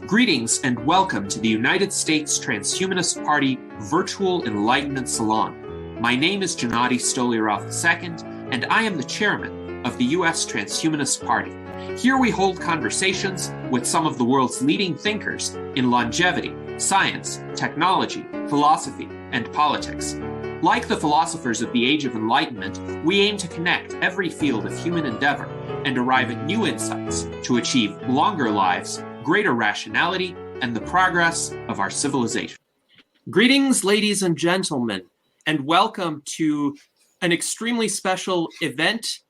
Greetings and welcome to the United States Transhumanist Party Virtual Enlightenment Salon. My name is Gennady Stolyarov II, and I am the chairman of the U.S. Transhumanist Party. Here we hold conversations with some of the world's leading thinkers in longevity, science, technology, philosophy, and politics. Like the philosophers of the Age of Enlightenment, we aim to connect every field of human endeavor and arrive at new insights to achieve longer lives, greater rationality, and the progress of our civilization. Greetings, ladies and gentlemen, and welcome to an extremely special event,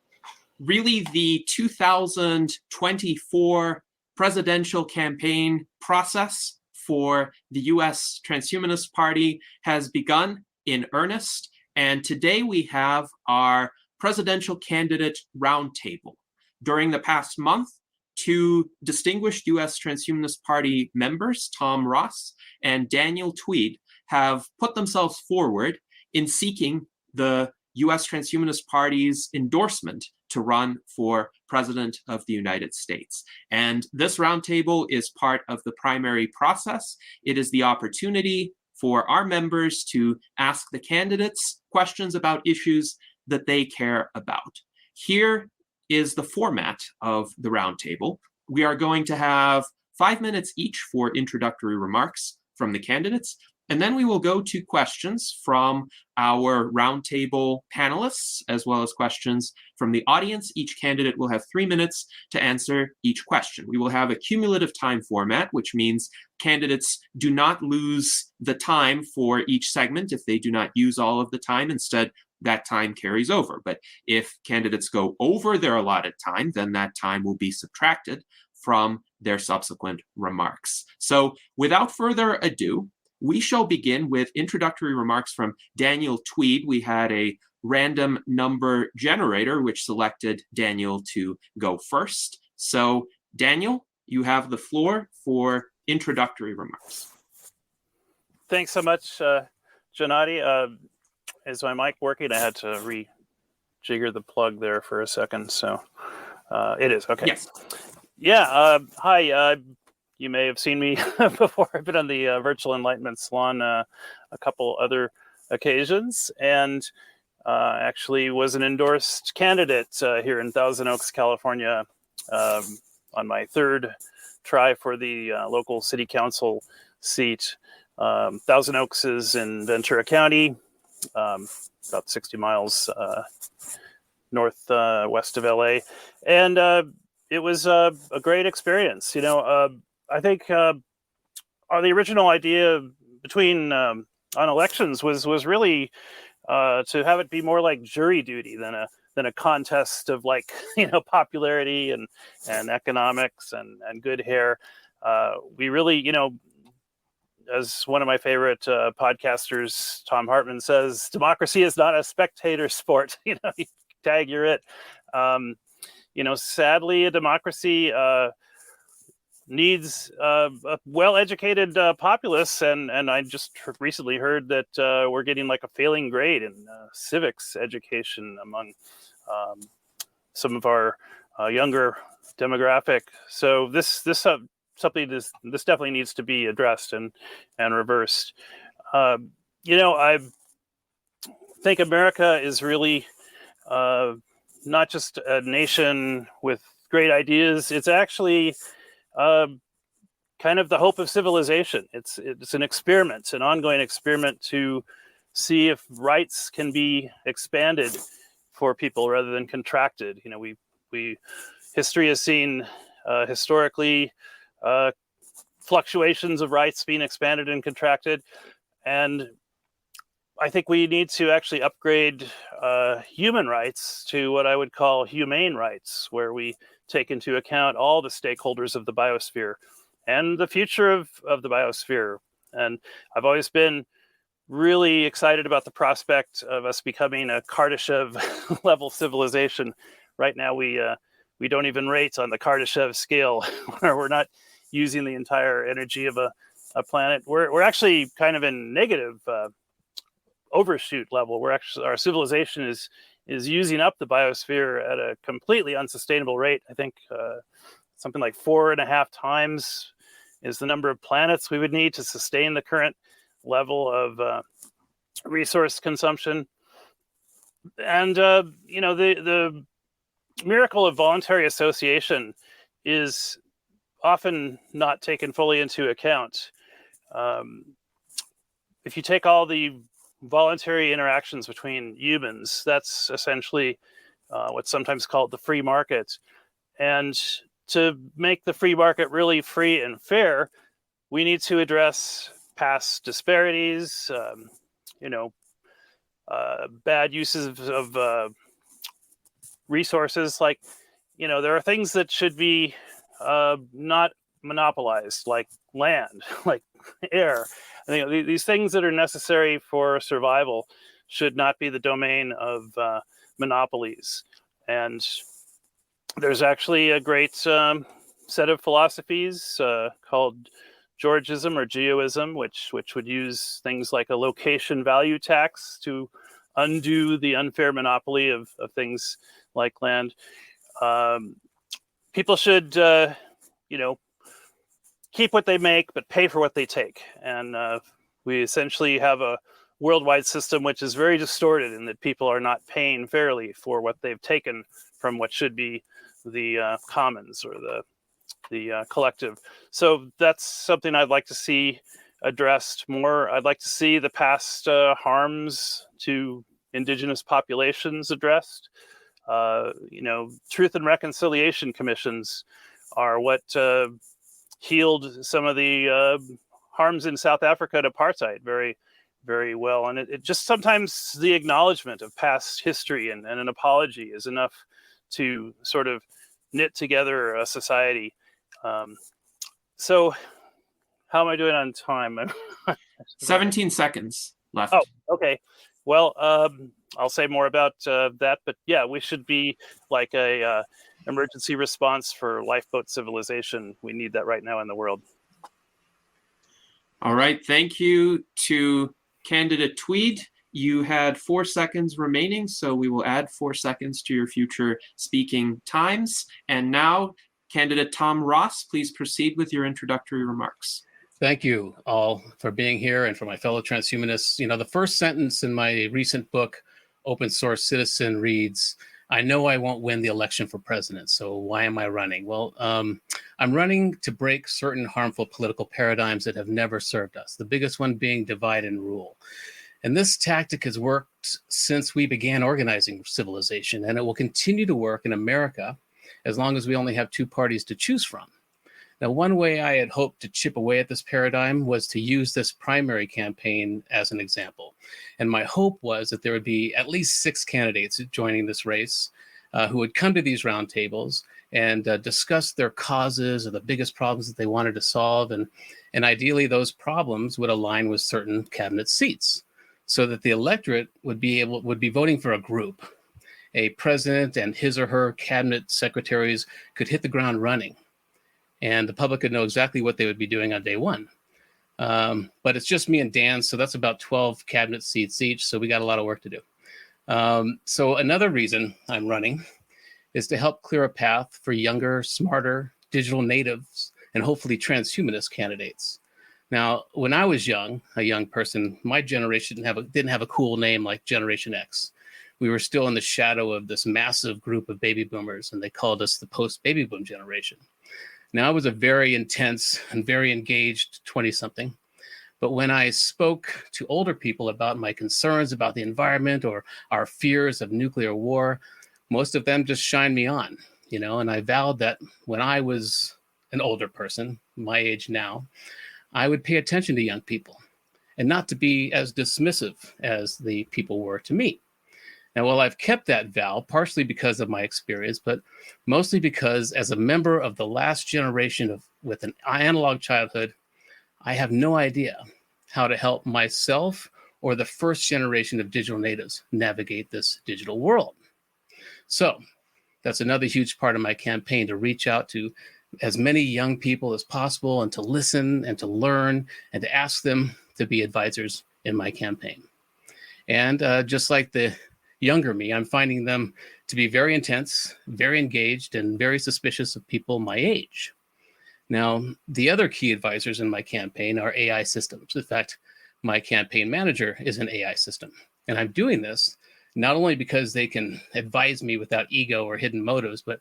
really the 2024 presidential campaign process for the U.S. Transhumanist Party has begun in earnest, and today we have our presidential candidate roundtable. During the past month, two distinguished U.S. Transhumanist Party members, Tom Ross and Daniel Tweed, have put themselves forward in seeking the U.S. Transhumanist Party's endorsement to run for President of the United States. And this roundtable is part of the primary process. It is the opportunity for our members to ask the candidates questions about issues that they care about. Here is the format of the roundtable. We are going to have 5 minutes each for introductory remarks from the candidates, and then we will go to questions from our roundtable panelists, as well as questions from the audience. Each candidate will have 3 minutes to answer each question. We will have a cumulative time format, which means candidates do not lose the time for each segment if they do not use all of the time. Instead, that time carries over. But if candidates go over their allotted time, then that time will be subtracted from their subsequent remarks. So without further ado, we shall begin with introductory remarks from Daniel Tweed. We had a random number generator which selected Daniel to go first. So Daniel, you have the floor for introductory remarks. Thanks so much, Gennady. Is my mic working? I had to rejigger the plug there for a second. So it is. Okay. Yes. Yeah. Hi. You may have seen me before. I've been on the Virtual Enlightenment Salon a couple other occasions, and actually was an endorsed candidate here in Thousand Oaks, California, on my third try for the local city council seat. Thousand Oaks is in Ventura County, about 60 miles northwest of LA, and it was a great experience. You know, I think the original idea between on elections was really to have it be more like jury duty than a contest of, like, popularity and economics and good hair. We really, as one of my favorite podcasters, Tom Hartman, says, democracy is not a spectator sport. You tag, you're it. Sadly, a democracy needs a well-educated populace, and I just recently heard that we're getting like a failing grade in civics education among some of our younger demographic. So this definitely needs to be addressed and reversed. I think America is really not just a nation with great ideas. It's actually kind of the hope of civilization. It's an experiment, an ongoing experiment to see if rights can be expanded for people rather than contracted. History has seen historically fluctuations of rights being expanded and contracted, and I think we need to actually upgrade human rights to what I would call humane rights, where we take into account all the stakeholders of the biosphere and the future of the biosphere. And I've always been really excited about the prospect of us becoming a Kardashev level civilization. Right now, we don't even rate on the Kardashev scale, where we're not using the entire energy of a planet. We're actually kind of in negative overshoot level. Our civilization is using up the biosphere at a completely unsustainable rate. I think something like 4.5 times is the number of planets we would need to sustain the current level of resource consumption. And, the miracle of voluntary association is often not taken fully into account. If you take all the voluntary interactions between humans, that's essentially what's sometimes called the free market. And to make the free market really free and fair, we need to address past disparities, bad uses of resources. Like, there are things that should be not monopolized, like land, like air. I think these things that are necessary for survival should not be the domain of monopolies. And there's actually a great set of philosophies called Georgism or Geoism, which would use things like a location value tax to undo the unfair monopoly of things like land. People should, keep what they make, but pay for what they take. And we essentially have a worldwide system which is very distorted in that people are not paying fairly for what they've taken from what should be the commons or the collective. So that's something I'd like to see addressed more. I'd like to see the past harms to indigenous populations addressed. Truth and reconciliation commissions are what healed some of the harms in South Africa to apartheid very, very well. And it just sometimes the acknowledgement of past history and an apology is enough to sort of knit together a society. So how am I doing on time? 17 seconds left. Oh, okay. Well, I'll say more about that, but yeah, we should be like a emergency response for lifeboat civilization. We need that right now in the world. All right. Thank you to candidate Tweed. You had 4 seconds remaining, so we will add 4 seconds to your future speaking times. And now, candidate Tom Ross, please proceed with your introductory remarks. Thank you all for being here and for my fellow transhumanists. The first sentence in my recent book, Open Source Citizen, reads, "I know I won't win the election for president, so why am I running?" Well, I'm running to break certain harmful political paradigms that have never served us, the biggest one being divide and rule. And this tactic has worked since we began organizing civilization, and it will continue to work in America as long as we only have 2 parties to choose from. Now, one way I had hoped to chip away at this paradigm was to use this primary campaign as an example. And my hope was that there would be at least 6 candidates joining this race who would come to these roundtables and discuss their causes or the biggest problems that they wanted to solve. And ideally, those problems would align with certain cabinet seats so that the electorate would be voting for a group. A president and his or her cabinet secretaries could hit the ground running, and the public could know exactly what they would be doing on day one. But it's just me and Dan, so that's about 12 cabinet seats each, so we got a lot of work to do. So another reason I'm running is to help clear a path for younger, smarter, digital natives, and hopefully transhumanist candidates. Now, when I was young, a young person, my generation didn't have a cool name like Generation X. We were still in the shadow of this massive group of baby boomers, and they called us the post-baby boom generation. Now, I was a very intense and very engaged 20-something. But when I spoke to older people about my concerns about the environment or our fears of nuclear war, most of them just shined me on, and I vowed that when I was an older person, my age now, I would pay attention to young people and not to be as dismissive as the people were to me. Now, while I've kept that vow, partially because of my experience, but mostly because as a member of the last generation with an analog childhood, I have no idea how to help myself or the first generation of digital natives navigate this digital world. So that's another huge part of my campaign, to reach out to as many young people as possible and to listen and to learn and to ask them to be advisors in my campaign. And just like the younger me, I'm finding them to be very intense, very engaged, and very suspicious of people my age. Now, the other key advisors in my campaign are AI systems. In fact, my campaign manager is an AI system. And I'm doing this not only because they can advise me without ego or hidden motives, but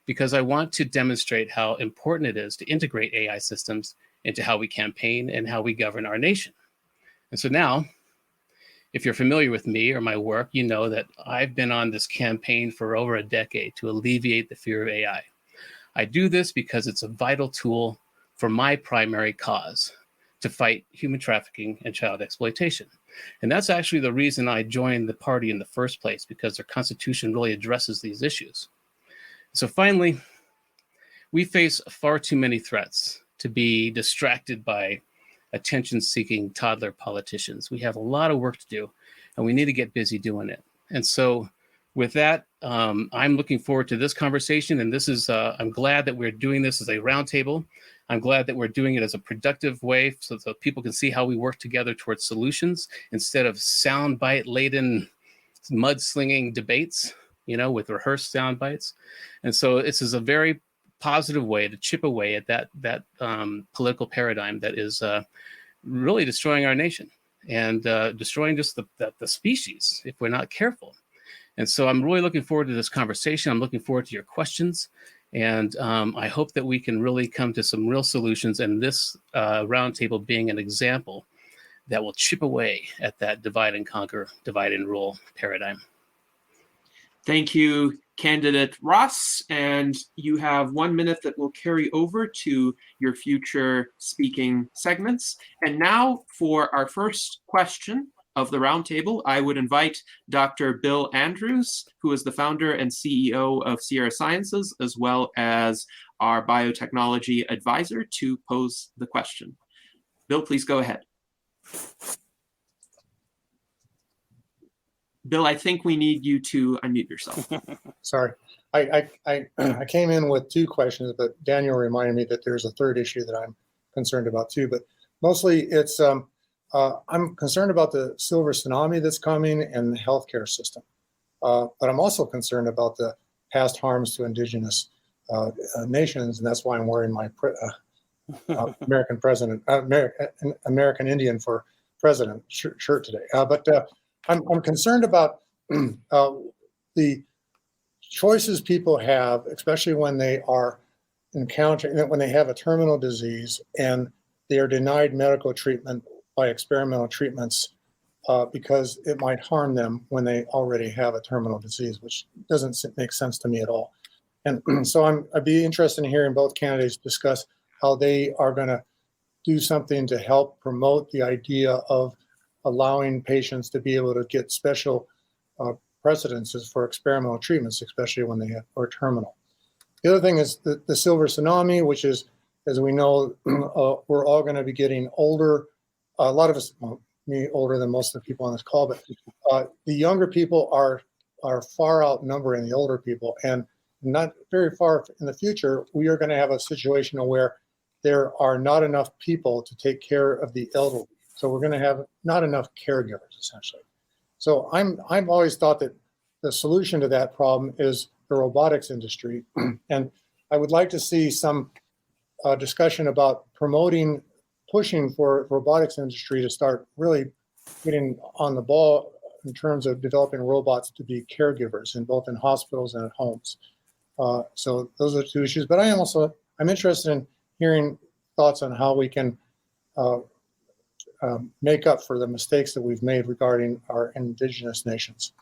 because I want to demonstrate how important it is to integrate AI systems into how we campaign and how we govern our nation. And so now, if you're familiar with me or my work, you know that I've been on this campaign for over a decade to alleviate the fear of AI. I do this because it's a vital tool for my primary cause, to fight human trafficking and child exploitation. And that's actually the reason I joined the party in the first place, because their constitution really addresses these issues. So finally, we face far too many threats to be distracted by attention-seeking toddler politicians. We have a lot of work to do, and we need to get busy doing it. And so with that, I'm looking forward to this conversation, and this is, I'm glad that we're doing this as a roundtable. I'm glad that we're doing it as a productive way so that people can see how we work together towards solutions instead of soundbite-laden, mudslinging debates, with rehearsed sound bites. And so this is a very positive way to chip away at that political paradigm that is really destroying our nation and destroying just the species if we're not careful. And so I'm really looking forward to this conversation. I'm looking forward to your questions. And I hope that we can really come to some real solutions, and this roundtable being an example that will chip away at that divide and conquer, divide and rule paradigm. Thank you, candidate Ross. And you have 1 minute that will carry over to your future speaking segments. And now for our first question of the roundtable, I would invite Dr. Bill Andrews, who is the founder and CEO of Sierra Sciences, as well as our biotechnology advisor, to pose the question. Bill, please go ahead. Bill, I think we need you to unmute yourself. Sorry. I came in with two questions, but Daniel reminded me that there's a third issue that I'm concerned about too. But mostly it's, I'm concerned about the silver tsunami that's coming and the healthcare system. But I'm also concerned about the past harms to indigenous nations, and that's why I'm wearing my American Indian for president shirt today. But I'm concerned about the choices people have, especially when they are when they have a terminal disease and they are denied medical treatment by experimental treatments because it might harm them when they already have a terminal disease, which doesn't make sense to me at all. And so I'd be interested in hearing both candidates discuss how they are going to do something to help promote the idea of allowing patients to be able to get special precedences for experimental treatments, especially when they are terminal. The other thing is the silver tsunami, which is, as we know, we're all going to be getting older. A lot of us, well, me older than most of the people on this call, but the younger people are far outnumbering the older people. And not very far in the future, we are going to have a situation where there are not enough people to take care of the elderly. So we're going to have not enough caregivers, essentially. So I've always thought that the solution to that problem is the robotics industry. And I would like to see some discussion about pushing for robotics industry to start really getting on the ball in terms of developing robots to be caregivers both in hospitals and at homes. So those are the two issues. But I'm interested in hearing thoughts on how we can make up for the mistakes that we've made regarding our indigenous nations.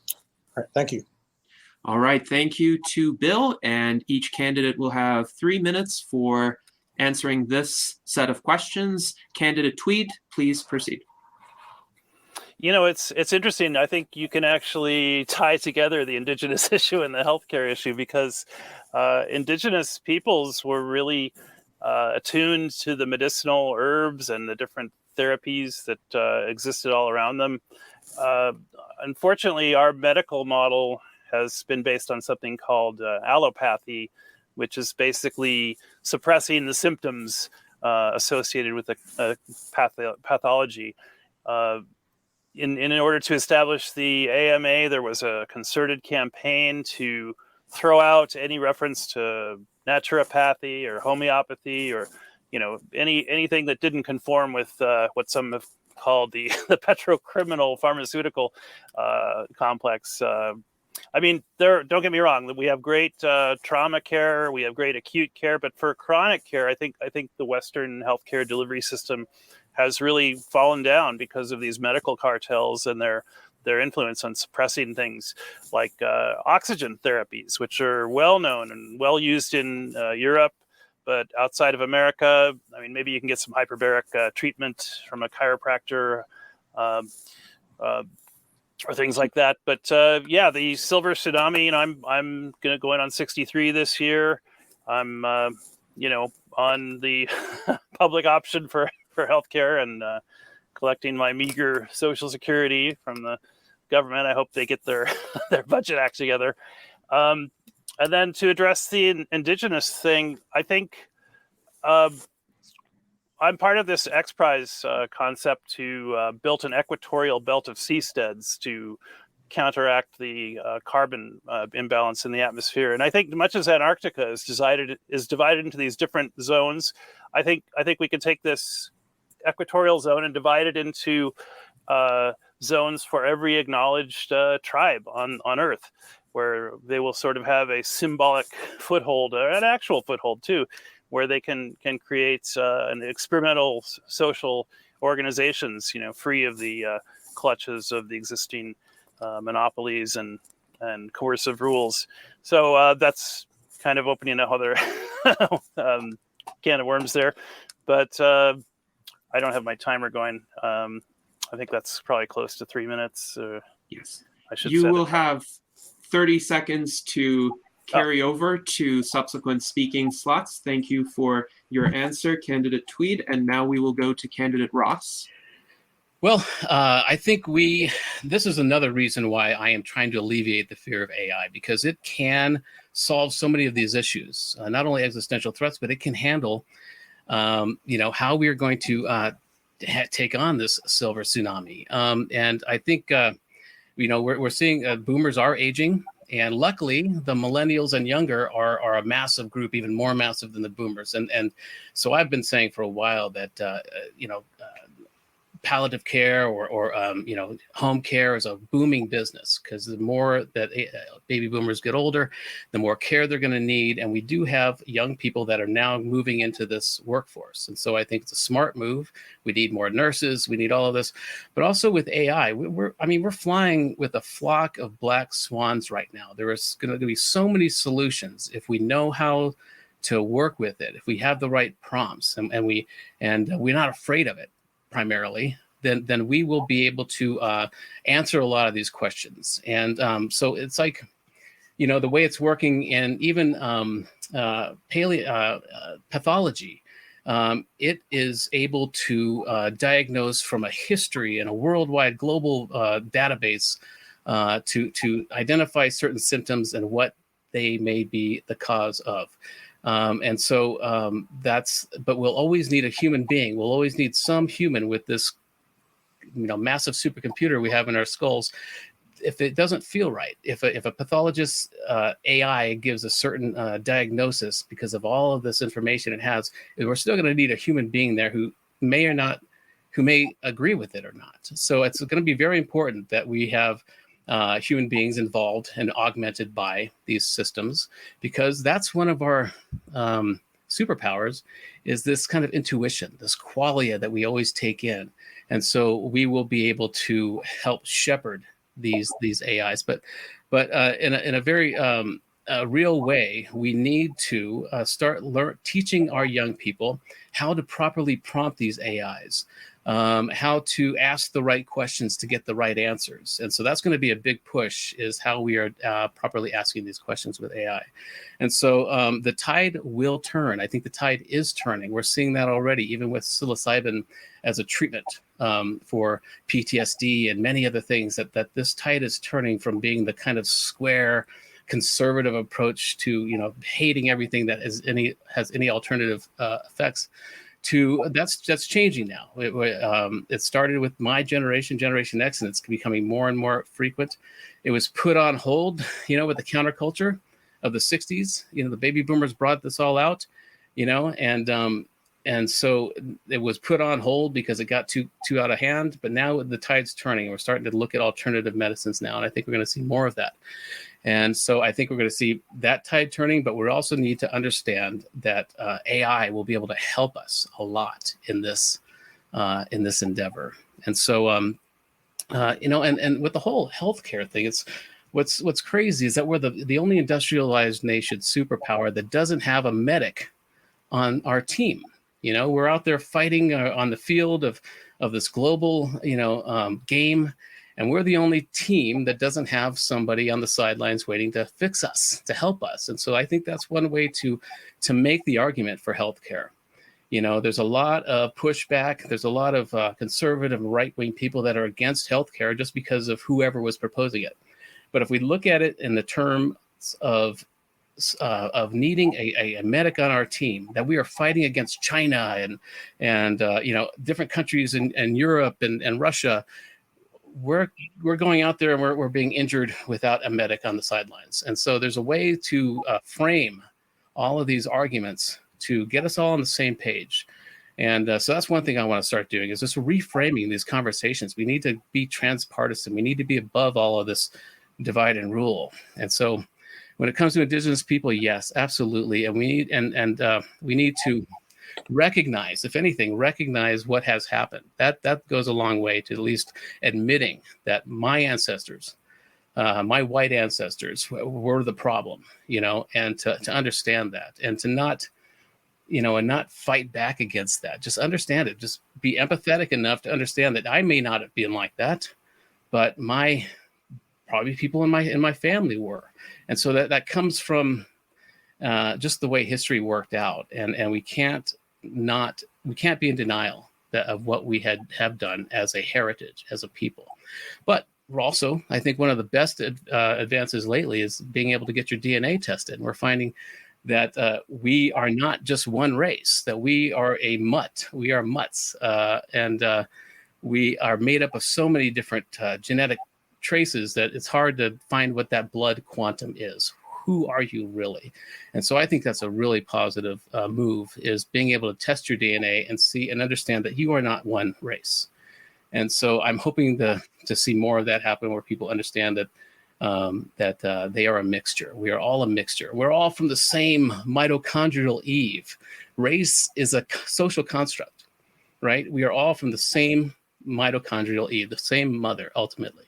All right, thank you. All right, thank you to Bill, and each candidate will have 3 minutes for answering this set of questions. Candidate Tweed, please proceed. It's interesting. I think you can actually tie together the indigenous issue and the healthcare issue, because indigenous peoples were really attuned to the medicinal herbs and the different therapies that existed all around them. Unfortunately, our medical model has been based on something called allopathy, which is basically suppressing the symptoms associated with the pathology. In order to establish the AMA, there was a concerted campaign to throw out any reference to naturopathy or homeopathy or anything that didn't conform with what some have called the petrocriminal pharmaceutical complex. I mean, don't get me wrong. We have great trauma care, we have great acute care, but for chronic care, I think the Western healthcare delivery system has really fallen down because of these medical cartels and their influence on suppressing things like oxygen therapies, which are well known and well used in Europe. But outside of America, I mean, maybe you can get some hyperbaric treatment from a chiropractor or things like that. But the silver tsunami. I'm going to go in on 63 this year. I'm on the public option for healthcare and collecting my meager Social Security from the government. I hope they get their budget act together. And then to address the indigenous thing, I think I'm part of this X Prize concept to build an equatorial belt of seasteads to counteract the carbon imbalance in the atmosphere. And I think much as Antarctica is divided into these different zones, I think we can take this equatorial zone and divide it into zones for every acknowledged tribe on Earth, where they will sort of have a symbolic foothold, or an actual foothold too, where they can create an experimental social organizations, free of the clutches of the existing monopolies and coercive rules. So that's kind of opening another can of worms there. But I don't have my timer going. I think that's probably close to 3 minutes. Yes. I should. You will have 30 seconds to carry over to subsequent speaking slots. Thank you for your answer, Candidate Tweed. And now we will go to Candidate Ross. Well, I think this is another reason why I am trying to alleviate the fear of AI, because it can solve so many of these issues, not only existential threats, but it can handle, how we are going to take on this silver tsunami. And I think, we're seeing boomers are aging. And luckily, the millennials and younger are a massive group, even more massive than the boomers. And so I've been saying for a while that, palliative care or home care is a booming business, because the more that baby boomers get older, the more care they're going to need. And we do have young people that are now moving into this workforce. And so I think it's a smart move. We need more nurses. We need all of this. But also with AI, we're flying with a flock of black swans right now. There is going to be so many solutions if we know how to work with it, if we have the right prompts and we're not afraid of it. Primarily, then we will be able to answer a lot of these questions. And so it's like, the way it's working in even pathology, it is able to diagnose from a history and a worldwide global database to identify certain symptoms and what they may be the cause of. But we'll always need a human being. We'll always need some human with this, massive supercomputer we have in our skulls. If it doesn't feel right, if a pathologist AI gives a certain diagnosis because of all of this information it has, we're still going to need a human being there who may agree with it or not. So it's going to be very important that we have human beings involved and augmented by these systems, because that's one of our superpowers, is this kind of intuition, this qualia that we always take in. And so we will be able to help shepherd these AIs, but in a very real way, we need to start teaching our young people how to properly prompt these AIs, how to ask the right questions to get the right answers. And so that's going to be a big push, is how we are properly asking these questions with AI. And so the tide will turn. I think the tide is turning. We're seeing that already, even with psilocybin as a treatment for PTSD and many other things, that this tide is turning from being the kind of square conservative approach to, hating everything that has any alternative effects, to that's changing now. It started with my generation, Generation X, and it's becoming more and more frequent. It was put on hold, with the counterculture of the 60s. The baby boomers brought this all out, and And so it was put on hold because it got too out of hand. But now the tide's turning. We're starting to look at alternative medicines now, and I think we're going to see more of that. And so I think we're going to see that tide turning, but we also need to understand that AI will be able to help us a lot in this endeavor. And so, and with the whole healthcare thing, it's what's crazy is that we're the only industrialized nation superpower that doesn't have a medic on our team. We're out there fighting on the field of this global, game. And we're the only team that doesn't have somebody on the sidelines waiting to fix us, to help us. And so I think that's one way to make the argument for healthcare. There's a lot of pushback. There's a lot of conservative right-wing people that are against healthcare just because of whoever was proposing it. But if we look at it in the terms of needing a medic on our team, that we are fighting against China and different countries in Europe and Russia, we're going out there and we're being injured without a medic on the sidelines. And so there's a way to frame all of these arguments to get us all on the same page. And so that's one thing I want to start doing, is just reframing these conversations. We need to be transpartisan. We need to be above all of this divide and rule. And so when it comes to Indigenous people, yes, absolutely. And we need to recognize, if anything, what has happened. That goes a long way to at least admitting that my ancestors, my white ancestors, were the problem, and to understand that, and to not, and not fight back against that. Just understand it. Just be empathetic enough to understand that I may not have been like that, but probably people in my family were. And so that comes from just the way history worked out, and we can't be in denial of what we have done as a heritage, as a people. But we're also, I think, one of the best advances lately is being able to get your DNA tested. And we're finding that we are not just one race, that we are a mutt. We are mutts, and we are made up of so many different genetic traces that it's hard to find what that blood quantum is. Who are you really? And so I think that's a really positive move, is being able to test your DNA and see and understand that you are not one race. And so I'm hoping to see more of that happen, where people understand that they are a mixture. We are all a mixture. We're all from the same mitochondrial Eve. Race is a social construct, right? We are all from the same mitochondrial Eve, the same mother, ultimately.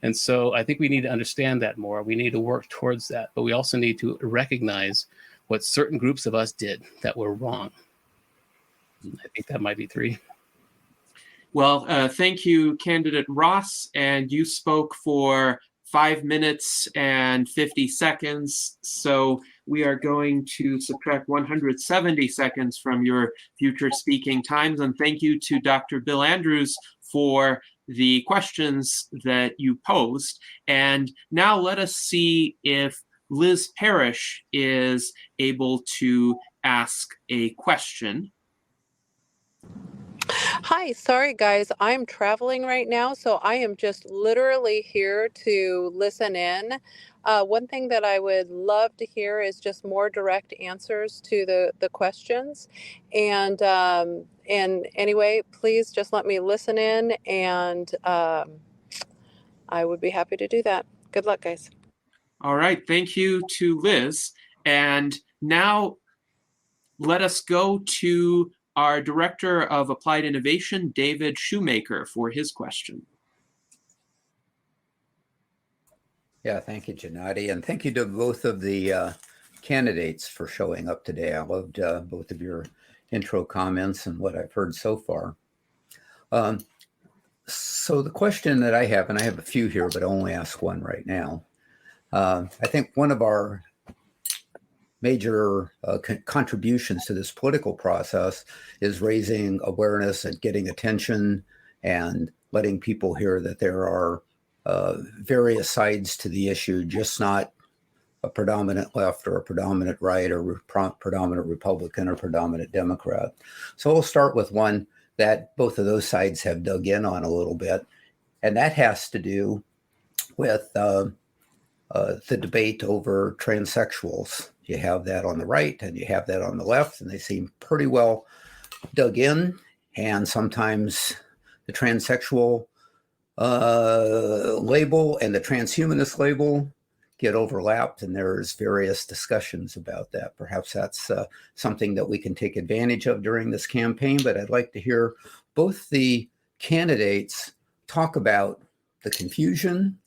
And so I think we need to understand that more. We need to work towards that, but we also need to recognize what certain groups of us did that were wrong. I think that might be 3. Well, thank you, Candidate Ross. And you spoke for 5 minutes and 50 seconds. So we are going to subtract 170 seconds from your future speaking times. And thank you to Dr. Bill Andrews for the questions that you posed. And now let us see if Liz Parrish is able to ask a question. Hi, sorry guys, I'm traveling right now, so I am just literally here to listen in. One thing that I would love to hear is just more direct answers to the questions. And anyway, please just let me listen in, and I would be happy to do that. Good luck, guys. All right, thank you to Liz. And now let us go to our Director of Applied Innovation, David Shoemaker, for his question. Yeah, thank you, Gennady. And thank you to both of the candidates for showing up today. I loved both of your intro comments and what I've heard so far. So the question that I have, and I have a few here, but I only ask one right now. I think one of our major contributions to this political process is raising awareness and getting attention and letting people hear that there are various sides to the issue, just not a predominant left or a predominant right or predominant Republican or predominant Democrat. So we'll start with one that both of those sides have dug in on a little bit, and that has to do with the debate over transsexuals. You have that on the right and you have that on the left, and they seem pretty well dug in, and sometimes the transsexual label and the transhumanist label get overlapped, and there's various discussions about that. Perhaps that's something that we can take advantage of during this campaign, but I'd like to hear both the candidates talk about the confusion,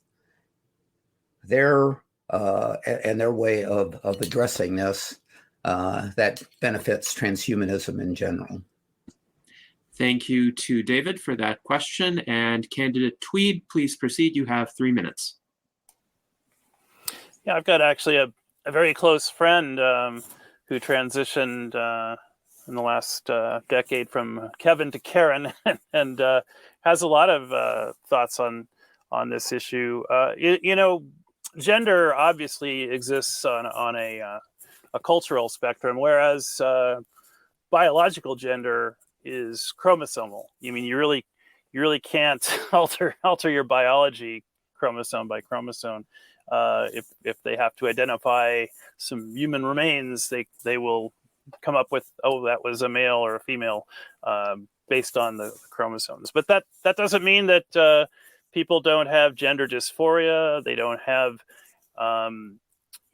their and their way of addressing this that benefits transhumanism in general. Thank you to David for that question. And candidate Tweed, please proceed. You have 3 minutes. Yeah, I've got actually a very close friend who transitioned in the last decade from Kevin to Karen, and has a lot of thoughts on this issue. Gender obviously exists on a cultural spectrum, whereas biological gender is chromosomal. I mean, you really can't alter your biology chromosome by chromosome. If they have to identify some human remains, they will come up with, oh, that was a male or a female based on the chromosomes. But that doesn't mean that people don't have gender dysphoria. They don't have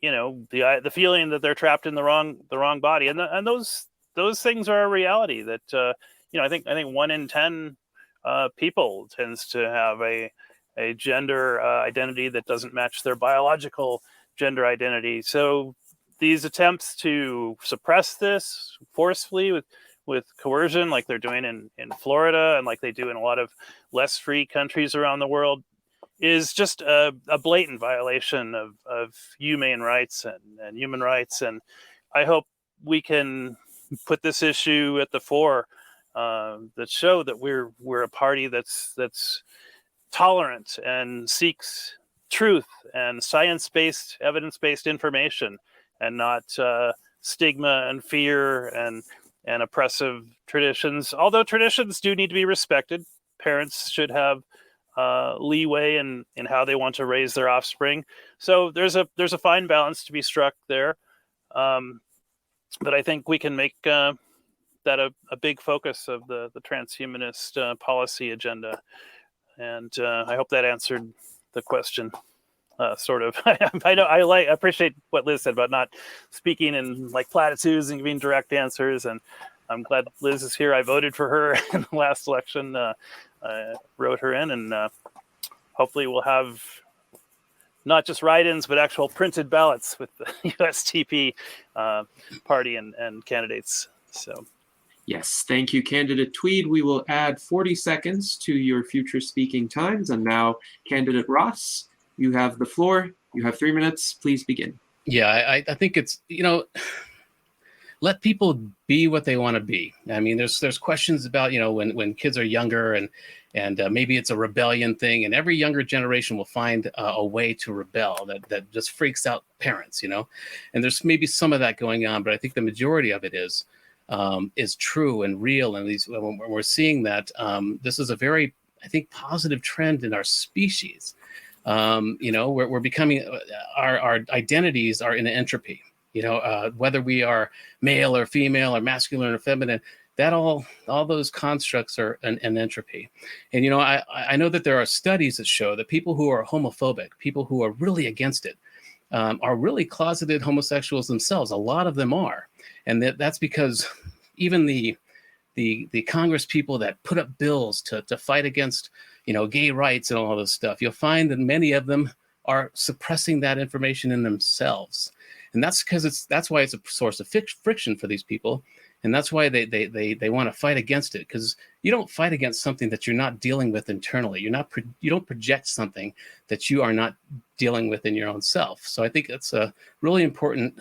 the feeling that they're trapped in the wrong body, and those things are a reality. That I think 1 in 10 people tends to have a gender identity that doesn't match their biological gender identity. So these attempts to suppress this forcefully with coercion, like they're doing in Florida and like they do in a lot of less free countries around the world, is just a blatant violation of humane rights and human rights. And I hope we can put this issue at the fore, that show that we're a party that's tolerant and seeks truth and science-based, evidence-based information, and not stigma and fear and oppressive traditions. Although traditions do need to be respected, parents should have leeway in how they want to raise their offspring. So there's a fine balance to be struck there. But I think we can make that a big focus of the transhumanist policy agenda. And I hope that answered the question, sort of. I appreciate what Liz said about not speaking in like platitudes and giving direct answers. And I'm glad Liz is here. I voted for her in the last election, wrote her in, and hopefully we'll have not just write-ins, but actual printed ballots with the USTP party and candidates. So. Yes, thank you, candidate Tweed. We will add 40 seconds to your future speaking times. And now, candidate Ross, you have the floor. You have 3 minutes. Please begin. Yeah, I think it's, let people be what they want to be. I mean, there's questions about, when kids are younger and maybe it's a rebellion thing, and every younger generation will find a way to rebel that just freaks out parents, and there's maybe some of that going on, but I think the majority of it is true and real. And when we're seeing that, this is a very, I think, positive trend in our species. We're becoming, our identities are in entropy. Whether we are male or female or masculine or feminine, that all those constructs are an entropy. And I know that there are studies that show that people who are homophobic, people who are really against it, are really closeted homosexuals themselves. A lot of them are, and that's because even the Congress people that put up bills to fight against gay rights and all this stuff, you'll find that many of them are suppressing that information in themselves. And that's because that's why it's a source of friction for these people. And that's why they want to fight against it, because you don't fight against something that you're not dealing with internally. You don't project something that you are not dealing with in your own self. So I think that's a really important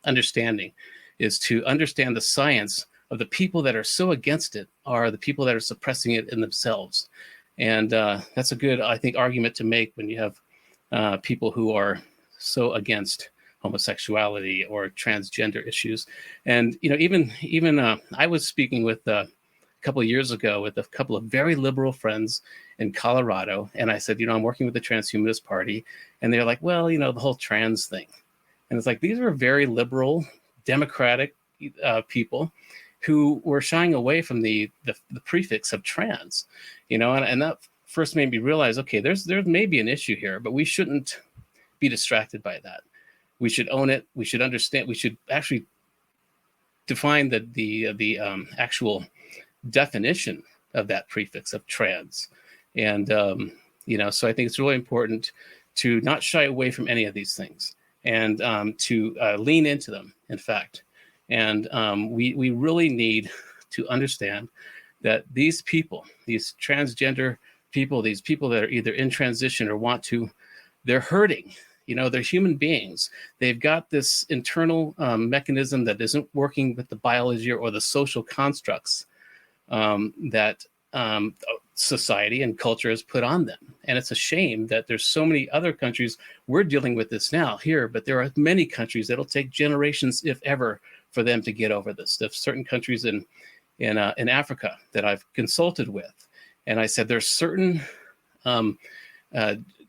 understanding, is to understand the science of the people that are so against it are the people that are suppressing it in themselves. And that's a good, I think, argument to make when you have people who are so against homosexuality or transgender issues. And even I was speaking with a couple of years ago with a couple of very liberal friends in Colorado, and I said, I'm working with the Transhumanist Party, and they're like, well, the whole trans thing. And it's like, these are very liberal, democratic people who were shying away from the prefix of trans, and that first made me realize, okay, there may be an issue here, but we shouldn't be distracted by that. We should own it. We should understand. We should actually define the actual definition of that prefix of trans. And, so I think it's really important to not shy away from any of these things and to lean into them, in fact. And we really need to understand that these people, these transgender people, these people that are either in transition or want to, they're hurting. They're human beings. They've got this internal mechanism that isn't working with the biology or the social constructs that society and culture has put on them. And it's a shame that there's so many other countries. We're dealing with this now here, but there are many countries that'll take generations, if ever, for them to get over this. There's certain countries in Africa that I've consulted with, and I said there's certain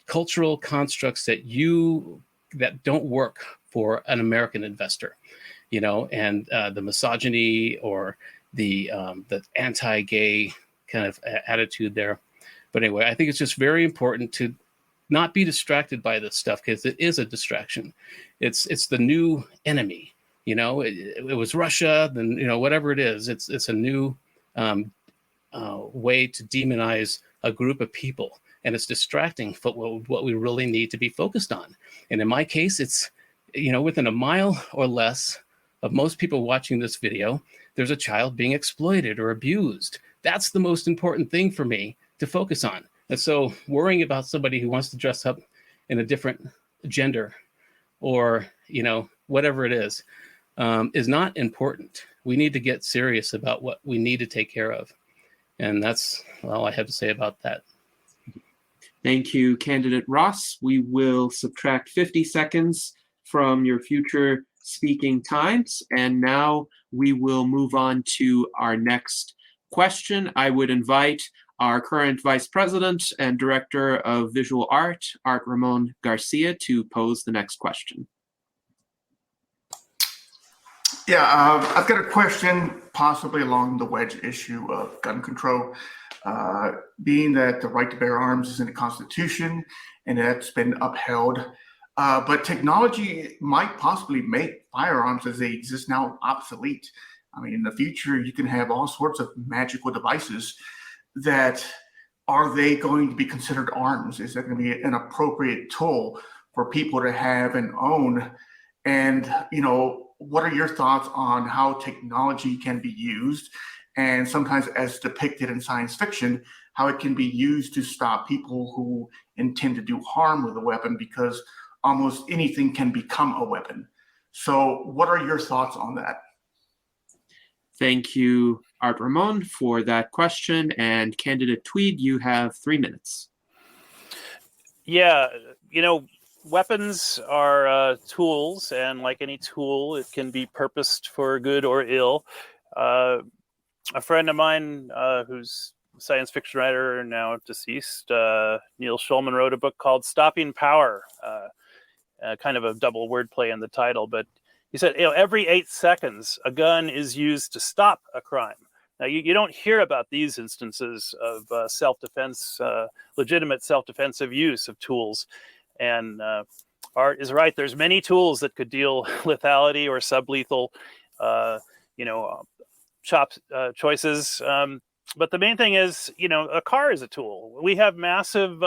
cultural constructs that don't work for an American investor, and the misogyny or the anti-gay kind of attitude there. But anyway, I think it's just very important to not be distracted by this stuff, because it is a distraction. It's the new enemy. It was Russia, then whatever it is, it's a new way to demonize a group of people, and it's distracting from what we really need to be focused on. And in my case, it's within a mile or less of most people watching this video, there's a child being exploited or abused. That's the most important thing for me to focus on. And so worrying about somebody who wants to dress up in a different gender or whatever it is not important. We need to get serious about what we need to take care of. And that's all I have to say about that. Thank you, Candidate Ross. We will subtract 50 seconds from your future speaking times. And now we will move on to our next question. I would invite our current Vice President and Director of Visual Art, Art Ramon Garcia, to pose the next question. Yeah, I've got a question possibly along the wedge issue of gun control. Being that the right to bear arms is in the Constitution and that's been upheld, but technology might possibly make firearms as they exist now obsolete. I mean, in the future, you can have all sorts of magical devices that are they going to be considered arms? Is that going to be an appropriate tool for people to have and own? And, what are your thoughts on how technology can be used, and sometimes as depicted in science fiction, how it can be used to stop people who intend to do harm with a weapon, because almost anything can become a weapon. So what are your thoughts on that? Thank you, Art Ramon, for that question. And Candidate Tweed, you have 3 minutes. Yeah, weapons are tools, and like any tool, it can be purposed for good or ill. A friend of mine who's a science fiction writer, now deceased, Neil Schulman, wrote a book called Stopping Power, kind of a double wordplay in the title, but he said, every 8 seconds, a gun is used to stop a crime. Now, you don't hear about these instances of self-defense, legitimate self-defensive use of tools. And Art is right. There's many tools that could deal lethality or sublethal, choices. But the main thing is, a car is a tool. We have massive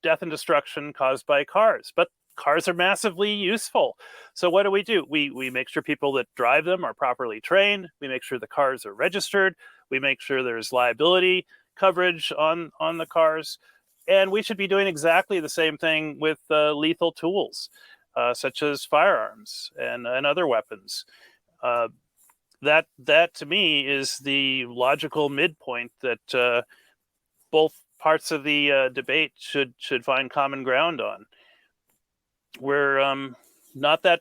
death and destruction caused by cars, but cars are massively useful. So what do? We make sure people that drive them are properly trained. We make sure the cars are registered. We make sure there's liability coverage on the cars. And we should be doing exactly the same thing with lethal tools, such as firearms and other weapons. That to me is the logical midpoint that both parts of the debate should find common ground on. We're not that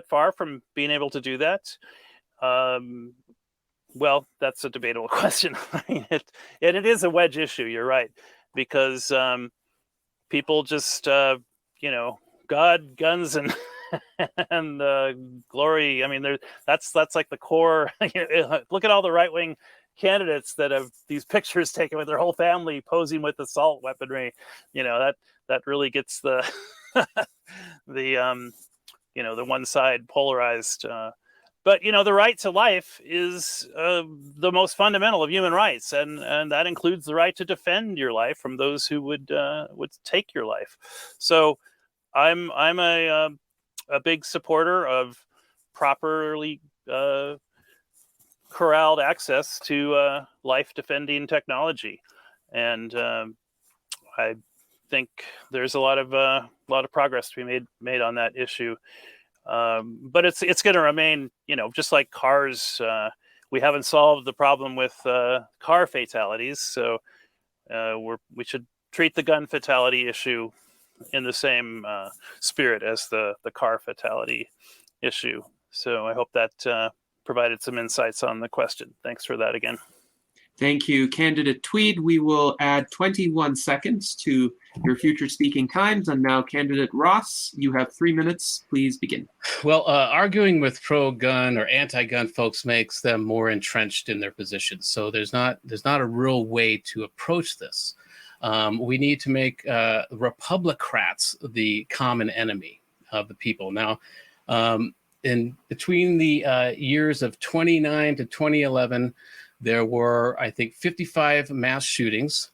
far from being able to do that. Well, that's a debatable question. And it is a wedge issue. You're right, because people just God, guns, and and glory. I mean, that's like the core. Look at all the right-wing candidates that have these pictures taken with their whole family posing with assault weaponry. That really gets the the one side polarized. But the right to life is the most fundamental of human rights, and that includes the right to defend your life from those who would take your life. So I'm a big supporter of properly corralled access to life-defending technology, and I think there's a lot of progress to be made on that issue. But it's going to remain, just like cars. We haven't solved the problem with car fatalities, so we should treat the gun fatality issue in the same spirit as the car fatality issue. So I hope that provided some insights on the question. Thanks for that again. Thank you, Candidate Tweed. We will add 21 seconds to your future speaking times. And now, Candidate Ross, you have 3 minutes. Please begin. Well, arguing with pro-gun or anti-gun folks makes them more entrenched in their positions. So there's not a real way to approach this. We need to make Republicrats the common enemy of the people. Now, in between the years of 2009 to 2011, there were, I think, 55 mass shootings,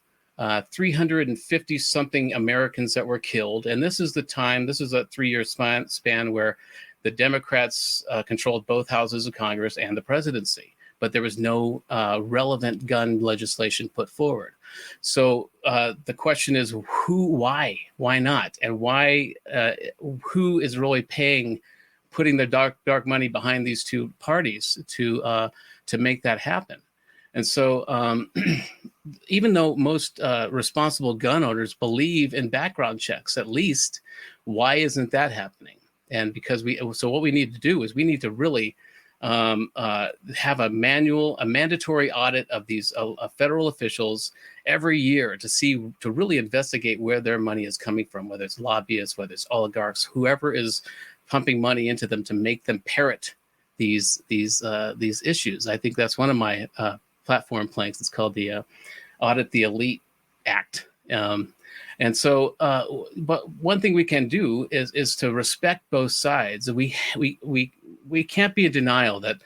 350 something Americans that were killed. And this is a 3-year span where the Democrats controlled both houses of Congress and the presidency, but there was no relevant gun legislation put forward. So the question is why not? And who is really putting their dark money behind these two parties to make that happen? And so even though most responsible gun owners believe in background checks, at least, why isn't that happening? And so what we need to do is we need to really have a mandatory audit of these federal officials every year to really investigate where their money is coming from, whether it's lobbyists, whether it's oligarchs, whoever is pumping money into them to make them parrot these issues. I think that's one of my platform planks. It's called the Audit the Elite Act. And so, but one thing we can do is to respect both sides. We can't be in denial that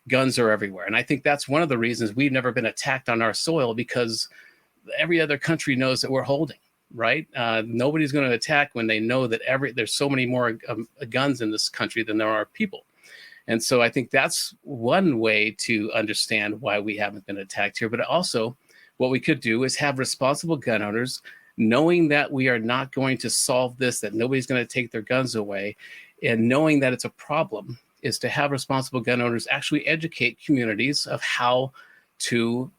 guns are everywhere. And I think that's one of the reasons we've never been attacked on our soil, because every other country knows that we're holding, right? Nobody's going to attack when they know that there's so many more guns in this country than there are people. And so I think that's one way to understand why we haven't been attacked here. But also what we could do is have responsible gun owners, knowing that we are not going to solve this, that nobody's going to take their guns away, and knowing that it's a problem, is to have responsible gun owners actually educate communities of how to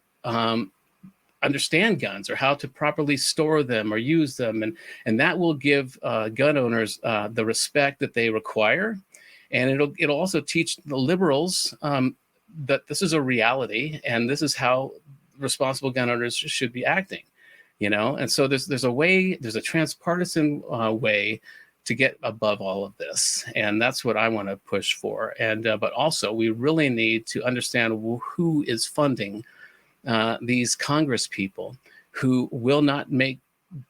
understand guns or how to properly store them or use them. And that will give gun owners the respect that they require. And it'll also teach the liberals that this is a reality and this is how responsible gun owners should be acting, And so there's a transpartisan way to get above all of this, and that's what I want to push for. And but also we really need to understand who is funding these Congress people who will not make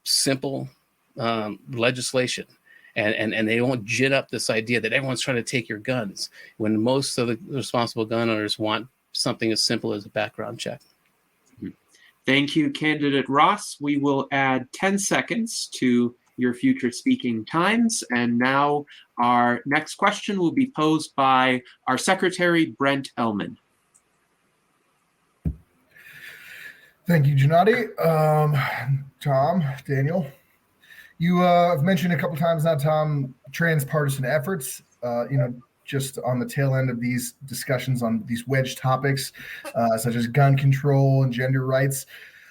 simple legislation. And they won't gin up this idea that everyone's trying to take your guns when most of the responsible gun owners want something as simple as a background check. Thank you, Candidate Ross. We will add 10 seconds to your future speaking times. And now our next question will be posed by our Secretary, Brent Elman. Thank you, Gennady. Tom, Daniel. You have mentioned a couple times now, Tom, transpartisan efforts, just on the tail end of these discussions on these wedge topics, such as gun control and gender rights.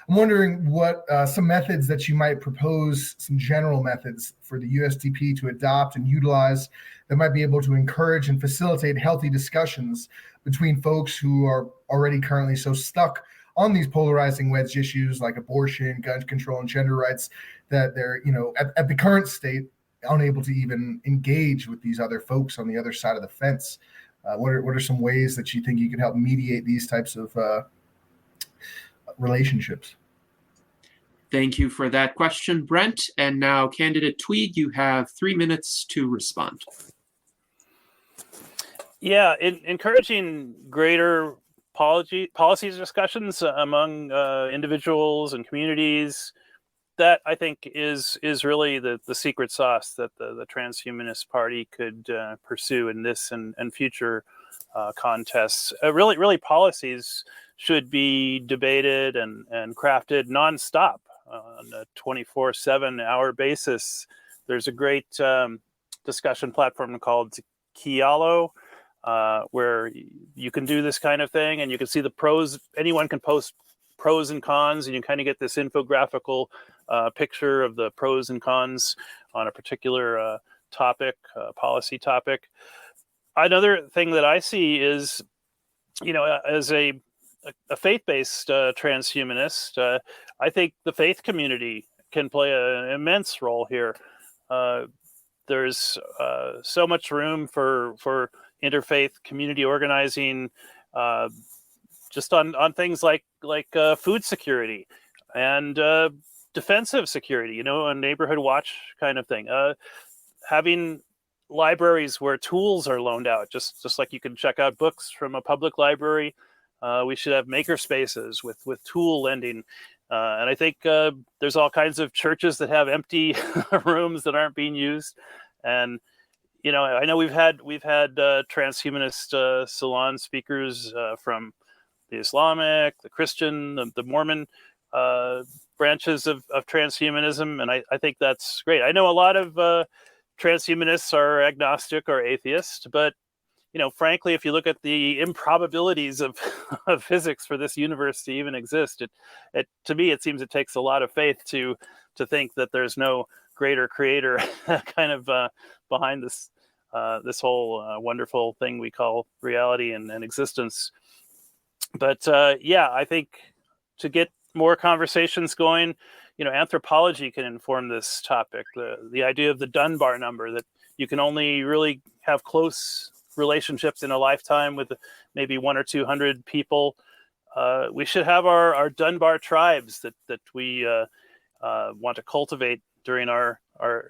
I'm wondering what some methods that you might propose, some general methods for the USDP to adopt and utilize that might be able to encourage and facilitate healthy discussions between folks who are already currently so stuck on these polarizing wedge issues like abortion, gun control, and gender rights, that they're, at the current state, unable to even engage with these other folks on the other side of the fence. What are some ways that you think you can help mediate these types of relationships? Thank you for that question, Brent. And now, candidate Tweed, you have 3 minutes to respond. Yeah, encouraging greater policies discussions among individuals and communities, that I think is really the secret sauce that the Transhumanist Party could pursue in this and future contests. Really, policies should be debated and crafted nonstop on a 24/7 hour basis. There's a great discussion platform called Kialo, where you can do this kind of thing, and you can see the pros. Anyone can post pros and cons, and you kind of get this infographical picture of the pros and cons on a particular topic, policy topic. Another thing that I see is, as a faith-based transhumanist, I think the faith community can play an immense role here. There's so much room for interfaith community organizing, just on things like food security and defensive security, a neighborhood watch kind of thing. Having libraries where tools are loaned out, just like you can check out books from a public library. We should have maker spaces with tool lending. And I think there's all kinds of churches that have empty rooms that aren't being used. And I know we've had transhumanist salon speakers from the Islamic, the Christian, the Mormon branches of transhumanism, and I think that's great. I know a lot of transhumanists are agnostic or atheist, but frankly, if you look at the improbabilities of physics for this universe to even exist, it to me it seems it takes a lot of faith to think that there's no greater creator kind of behind this wonderful thing we call reality and existence. But I think to get more conversations going, anthropology can inform this topic. The idea of the Dunbar number, that you can only really have close relationships in a lifetime with maybe 100 or 200 people. We should have our Dunbar tribes that we want to cultivate during our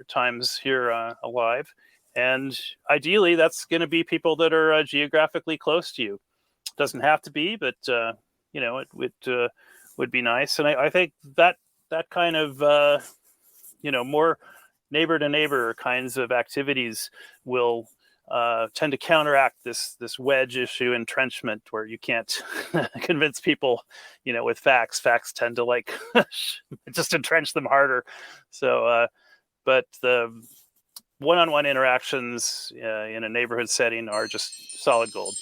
times here alive. And ideally, that's going to be people that are geographically close to you. Doesn't have to be, but it would be nice. And I think that kind of more neighbor to neighbor kinds of activities will tend to counteract this wedge issue entrenchment, where you can't convince people with facts. Facts tend to just entrench them harder. So but the one-on-one interactions in a neighborhood setting are just solid gold.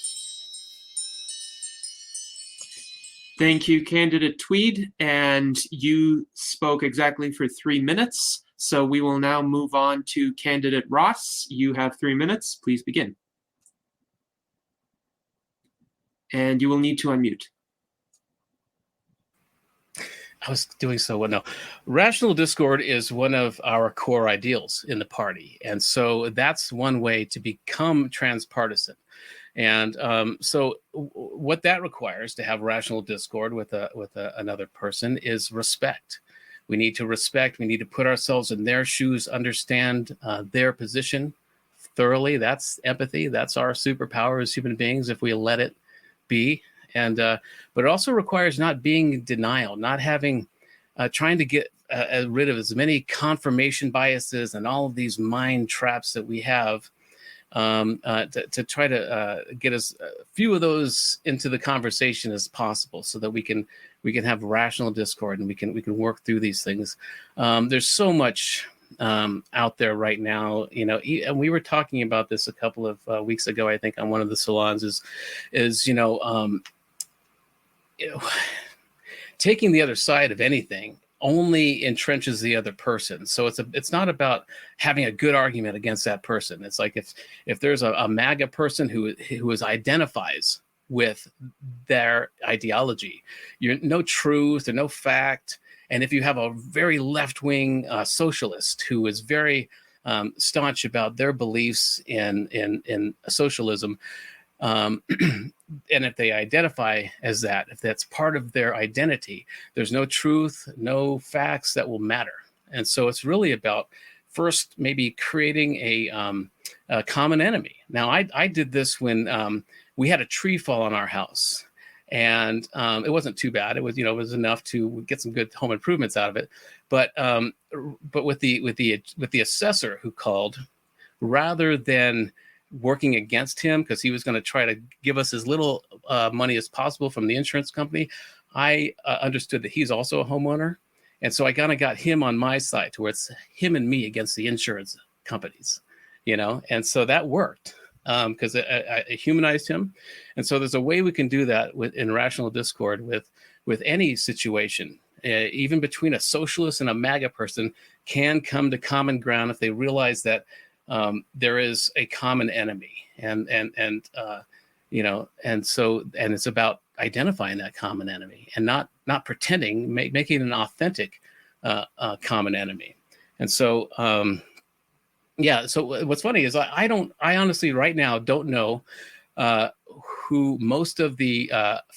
Thank you, candidate Tweed, and you spoke exactly for 3 minutes. So we will now move on to candidate Ross. You have 3 minutes. Please begin. And you will need to unmute. I was doing so well. No, rational discord is one of our core ideals in the party. And so that's one way to become transpartisan. And so what that requires to have rational discord with another person is respect. We need to respect. We need to put ourselves in their shoes, understand their position thoroughly. That's empathy. That's our superpower as human beings, if we let it be. And but it also requires not being in denial, not having trying to get rid of as many confirmation biases and all of these mind traps that we have. To try to get as few of those into the conversation as possible, so that we can have rational discord and we can work through these things. There's so much out there right now, and we were talking about this a couple of weeks ago, I think, on one of the salons. Is taking the other side of anything only entrenches the other person. So it's not about having a good argument against that person. It's like if there's a MAGA person who identifies with their ideology, you're no truth or no fact. And if you have a very left-wing socialist who is very staunch about their beliefs in socialism. And if they identify as that, if that's part of their identity, there's no truth, no facts that will matter. And so it's really about first maybe creating a common enemy. Now, I did this when we had a tree fall on our house, and it wasn't too bad. It was, it was enough to get some good home improvements out of it. But with the assessor who called, rather than working against him because he was going to try to give us as little money as possible from the insurance company, I understood that he's also a homeowner. And so I kind of got him on my side to where it's him and me against the insurance companies, and so that worked because I humanized him. And so there's a way we can do that in rational discord with any situation, even between a socialist and a MAGA person can come to common ground if they realize that there is a common enemy, and it's about identifying that common enemy and not pretending, making an authentic common enemy. And so, so what's funny is I honestly right now don't know who most of the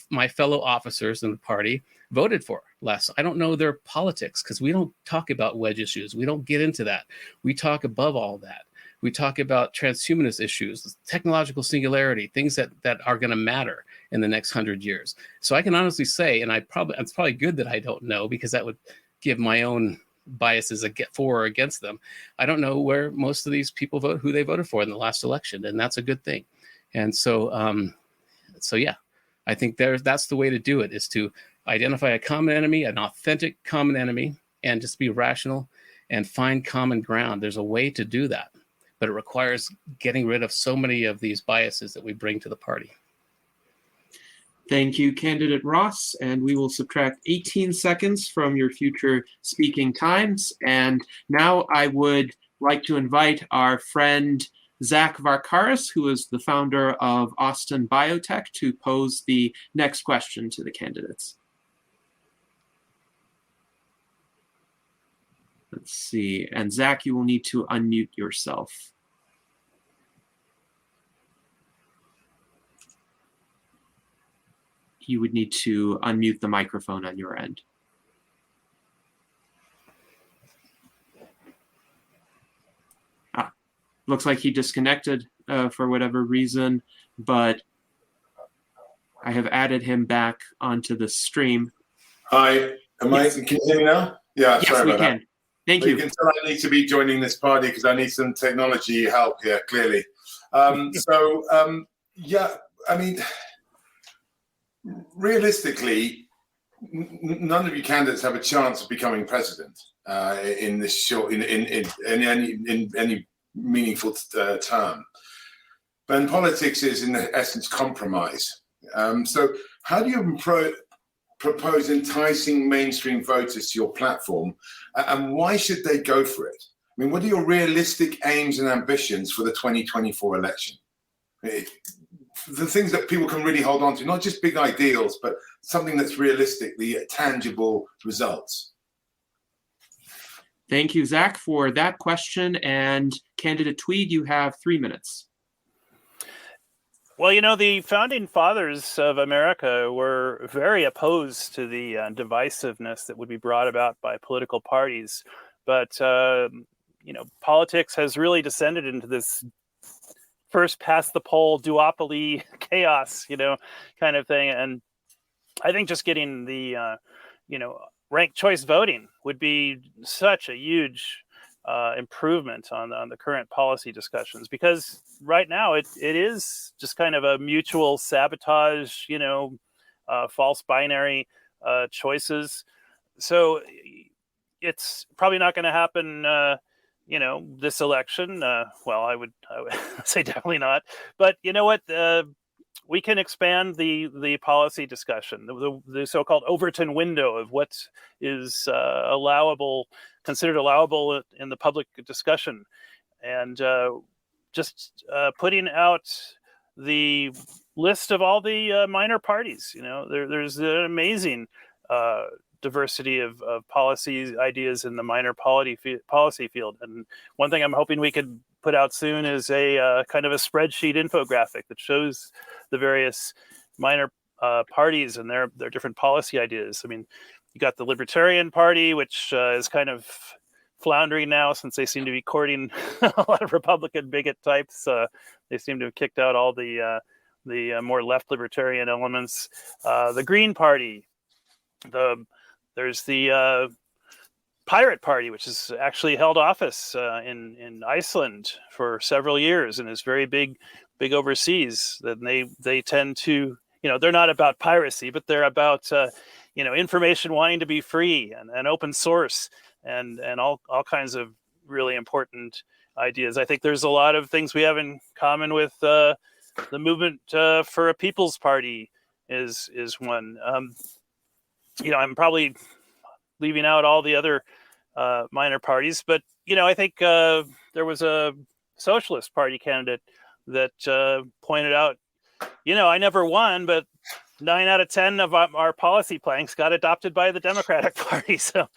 my fellow officers in the party voted for last. I don't know their politics because we don't talk about wedge issues. We don't get into that. We talk above all that. We talk about transhumanist issues, technological singularity, things that are going to matter in the next 100 years. So I can honestly say, and it's probably good that I don't know because that would give my own biases for or against them. I don't know where most of these people vote, who they voted for in the last election, and that's a good thing. And so, I think that's the way to do it, is to identify a common enemy, an authentic common enemy, and just be rational and find common ground. There's a way to do that, but it requires getting rid of so many of these biases that we bring to the party. Thank you, Candidate Ross, and we will subtract 18 seconds from your future speaking times. And now I would like to invite our friend Zach Varkaris, who is the founder of Austin Biotech, to pose the next question to the candidates. Let's see. And Zach, you will need to unmute yourself. You would need to unmute the microphone on your end. Looks like he disconnected for whatever reason, but I have added him back onto the stream. Hi, can you hear me now? Yeah, yes, sorry we about can. that. Thank well, you. You can tell I need to be joining this party because I need some technology help here, clearly. Realistically, none of you candidates have a chance of becoming president in any meaningful term. But politics is, in essence, compromise. So how do you propose enticing mainstream voters to your platform, and why should they go for it? I mean, what are your realistic aims and ambitions for the 2024 election? The things that people can really hold on to, not just big ideals, but something that's realistic, the tangible results. Thank you, Zach, for that question. And Candidate Tweed, you have 3 minutes. Well, the founding fathers of America were very opposed to the divisiveness that would be brought about by political parties. But, politics has really descended into this first past the poll duopoly chaos, kind of thing. And I think just getting the, ranked choice voting would be such a huge improvement on the current policy discussions, because right now it is just kind of a mutual sabotage, false binary choices. So it's probably not going to happen, this election. Well, I would say definitely not. But you know what? We can expand the policy discussion, the so-called Overton window of what is considered allowable in the public discussion, and just putting out the list of all the minor parties. There's an amazing diversity of policy ideas in the minor policy field. And one thing I'm hoping we could put out soon is a kind of a spreadsheet infographic that shows the various minor parties and their different policy ideas. I mean, you got the Libertarian Party, which is kind of floundering now since they seem to be courting a lot of Republican bigot types. They seem to have kicked out all the more left libertarian elements. The Green Party, there's the Pirate Party, which has actually held office in Iceland for several years and is very big overseas. That they tend to, they're not about piracy, but they're about information wanting to be free and open source and all kinds of really important ideas. I think there's a lot of things we have in common with the movement for a People's Party is one. I'm probably leaving out all the other minor parties, but I think there was a Socialist Party candidate that pointed out, I never won, but 9 out of 10 of our policy planks got adopted by the Democratic Party. So,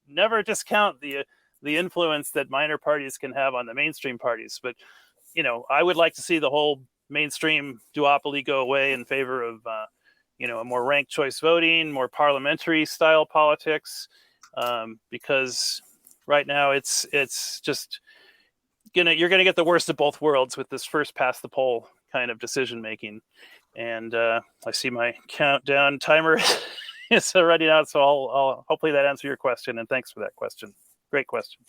never discount the influence that minor parties can have on the mainstream parties. But, I would like to see the whole mainstream duopoly go away in favor of, a more ranked choice voting, more parliamentary style politics, because right now it's just you're gonna get the worst of both worlds with this first past the poll kind of decision making. And I see my countdown timer is running out, so I'll hopefully that answers your question. And thanks for that question. Great question.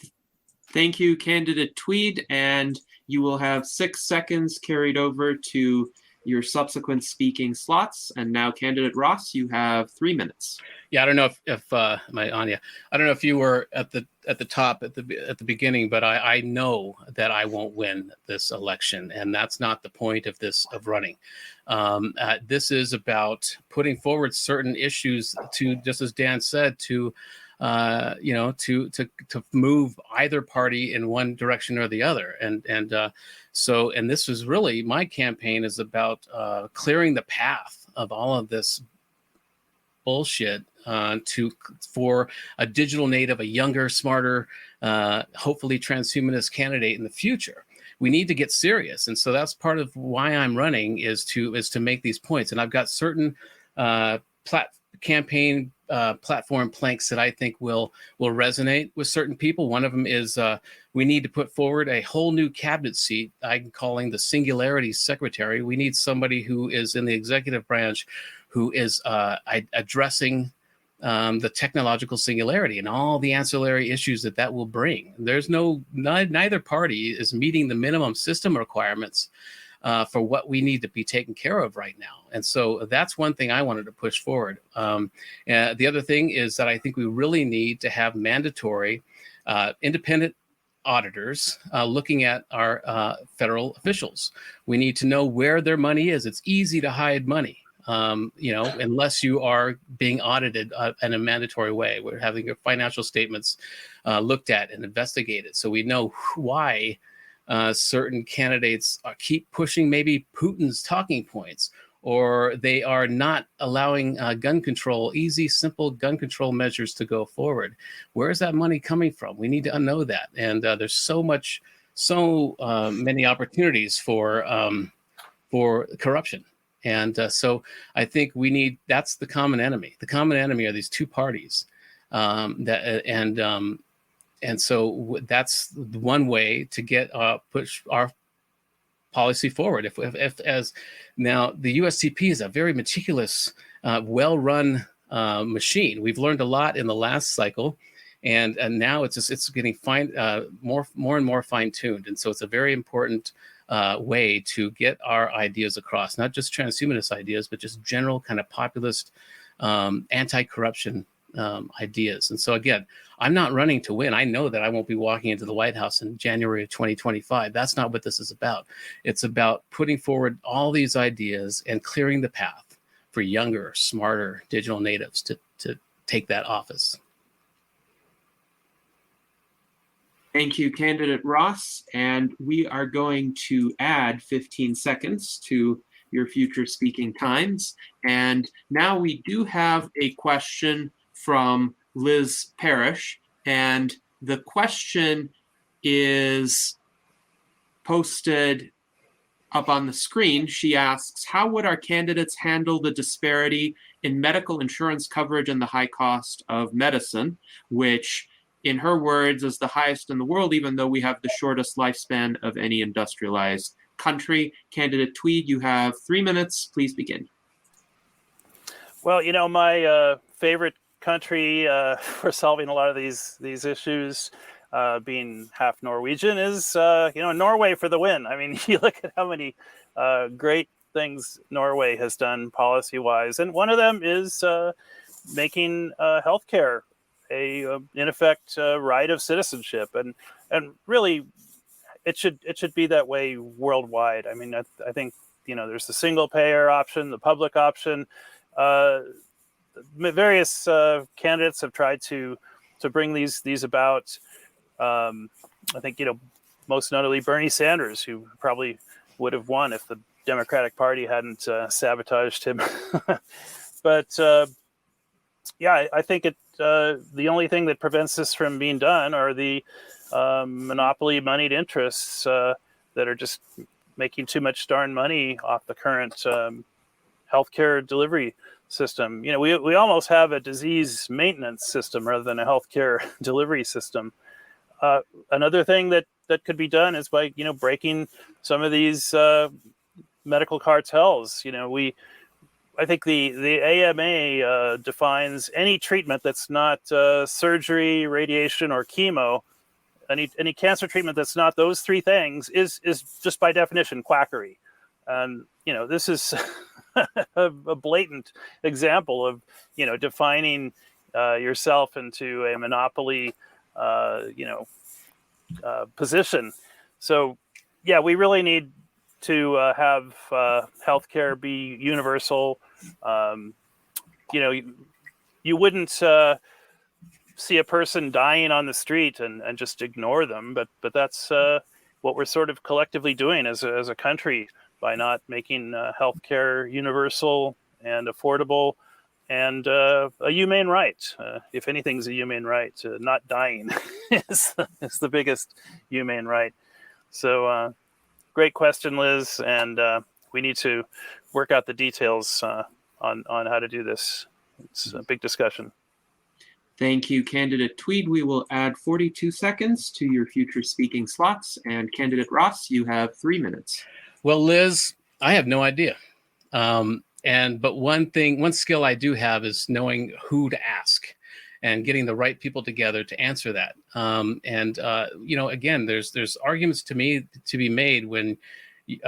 Thank you, Candidate Tweed, and you will have 6 seconds carried over to your subsequent speaking slots. And now, Candidate Ross, you have 3 minutes. Yeah, I don't know if Anya, I don't know if you were at the top at the beginning, but I know that I won't win this election, and that's not the point of running. This is about putting forward certain issues to, just as Dan said, to move either party in one direction or the other. And this was really, my campaign is about clearing the path of all of this bullshit for a digital native, a younger, smarter, hopefully transhumanist candidate in the future. We need to get serious. And so that's part of why I'm running, is to make these points. And I've got certain campaign platform planks that I think will resonate with certain people. One of them is we need to put forward a whole new cabinet seat I'm calling the Singularity Secretary. We need somebody who is in the executive branch who is addressing the technological singularity and all the ancillary issues that will bring. There's neither party is meeting the minimum system requirements for what we need to be taken care of right now. And so that's one thing I wanted to push forward. The other thing is that I think we really need to have mandatory independent auditors looking at our federal officials. We need to know where their money is. It's easy to hide money. Unless you are being audited in a mandatory way. We're having your financial statements looked at and investigated, so we know why certain candidates keep pushing maybe Putin's talking points, or they are not allowing gun control, easy, simple gun control measures to go forward. Where is that money coming from? We need to know that. And there's so many opportunities for corruption. And so I think that's the common enemy. The common enemy are these two parties. And so that's one way to get push our policy forward. If as now the USCP is a very meticulous, well-run machine. We've learned a lot in the last cycle, and now it's getting more and more fine-tuned. And so it's a very important way to get our ideas across, not just transhumanist ideas, but just general kind of populist anti-corruption ideas. And so again, I'm not running to win. I know that I won't be walking into the White House in January of 2025. That's not what this is about. It's about putting forward all these ideas and clearing the path for younger, smarter digital natives to take that office. Thank you, Candidate Ross. And we are going to add 15 seconds to your future speaking times. And now we do have a question from Liz Parrish, and the question is posted up on the screen. She asks, how would our candidates handle the disparity in medical insurance coverage and the high cost of medicine, which, in her words, is the highest in the world, even though we have the shortest lifespan of any industrialized country? Candidate Tweed, you have 3 minutes. Please begin. Well, my favorite country for solving a lot of these issues, being half Norwegian, is Norway for the win. I mean, you look at how many great things Norway has done policy-wise, and one of them is making healthcare in effect right of citizenship, and really it should be that way worldwide. I mean, I think there's the single payer option, the public option. Various candidates have tried to bring these about. I think most notably Bernie Sanders, who probably would have won if the Democratic Party hadn't sabotaged him. But I think the only thing that prevents this from being done are the monopoly moneyed interests that are just making too much darn money off the current healthcare delivery system. We almost have a disease maintenance system rather than a healthcare delivery system. Another thing that could be done is by breaking some of these medical cartels. I think the AMA defines any treatment that's not surgery, radiation, or chemo. Any cancer treatment that's not those three things is just by definition quackery. And this is a blatant example of defining yourself into a monopoly position. So we really need to have healthcare be universal. You wouldn't see a person dying on the street and just ignore them, but that's what we're sort of collectively doing as a country by not making healthcare universal and affordable and a humane right. If anything's a humane right, not dying is the biggest humane right. So great question, Liz, and we need to work out the details on how to do this. It's a big discussion. Thank you, Candidate Tweed. We will add 42 seconds to your future speaking slots. And Candidate Ross, you have 3 minutes. Well, Liz, I have no idea. But one skill I do have is knowing who to ask and getting the right people together to answer that. Again, there's arguments to be made when you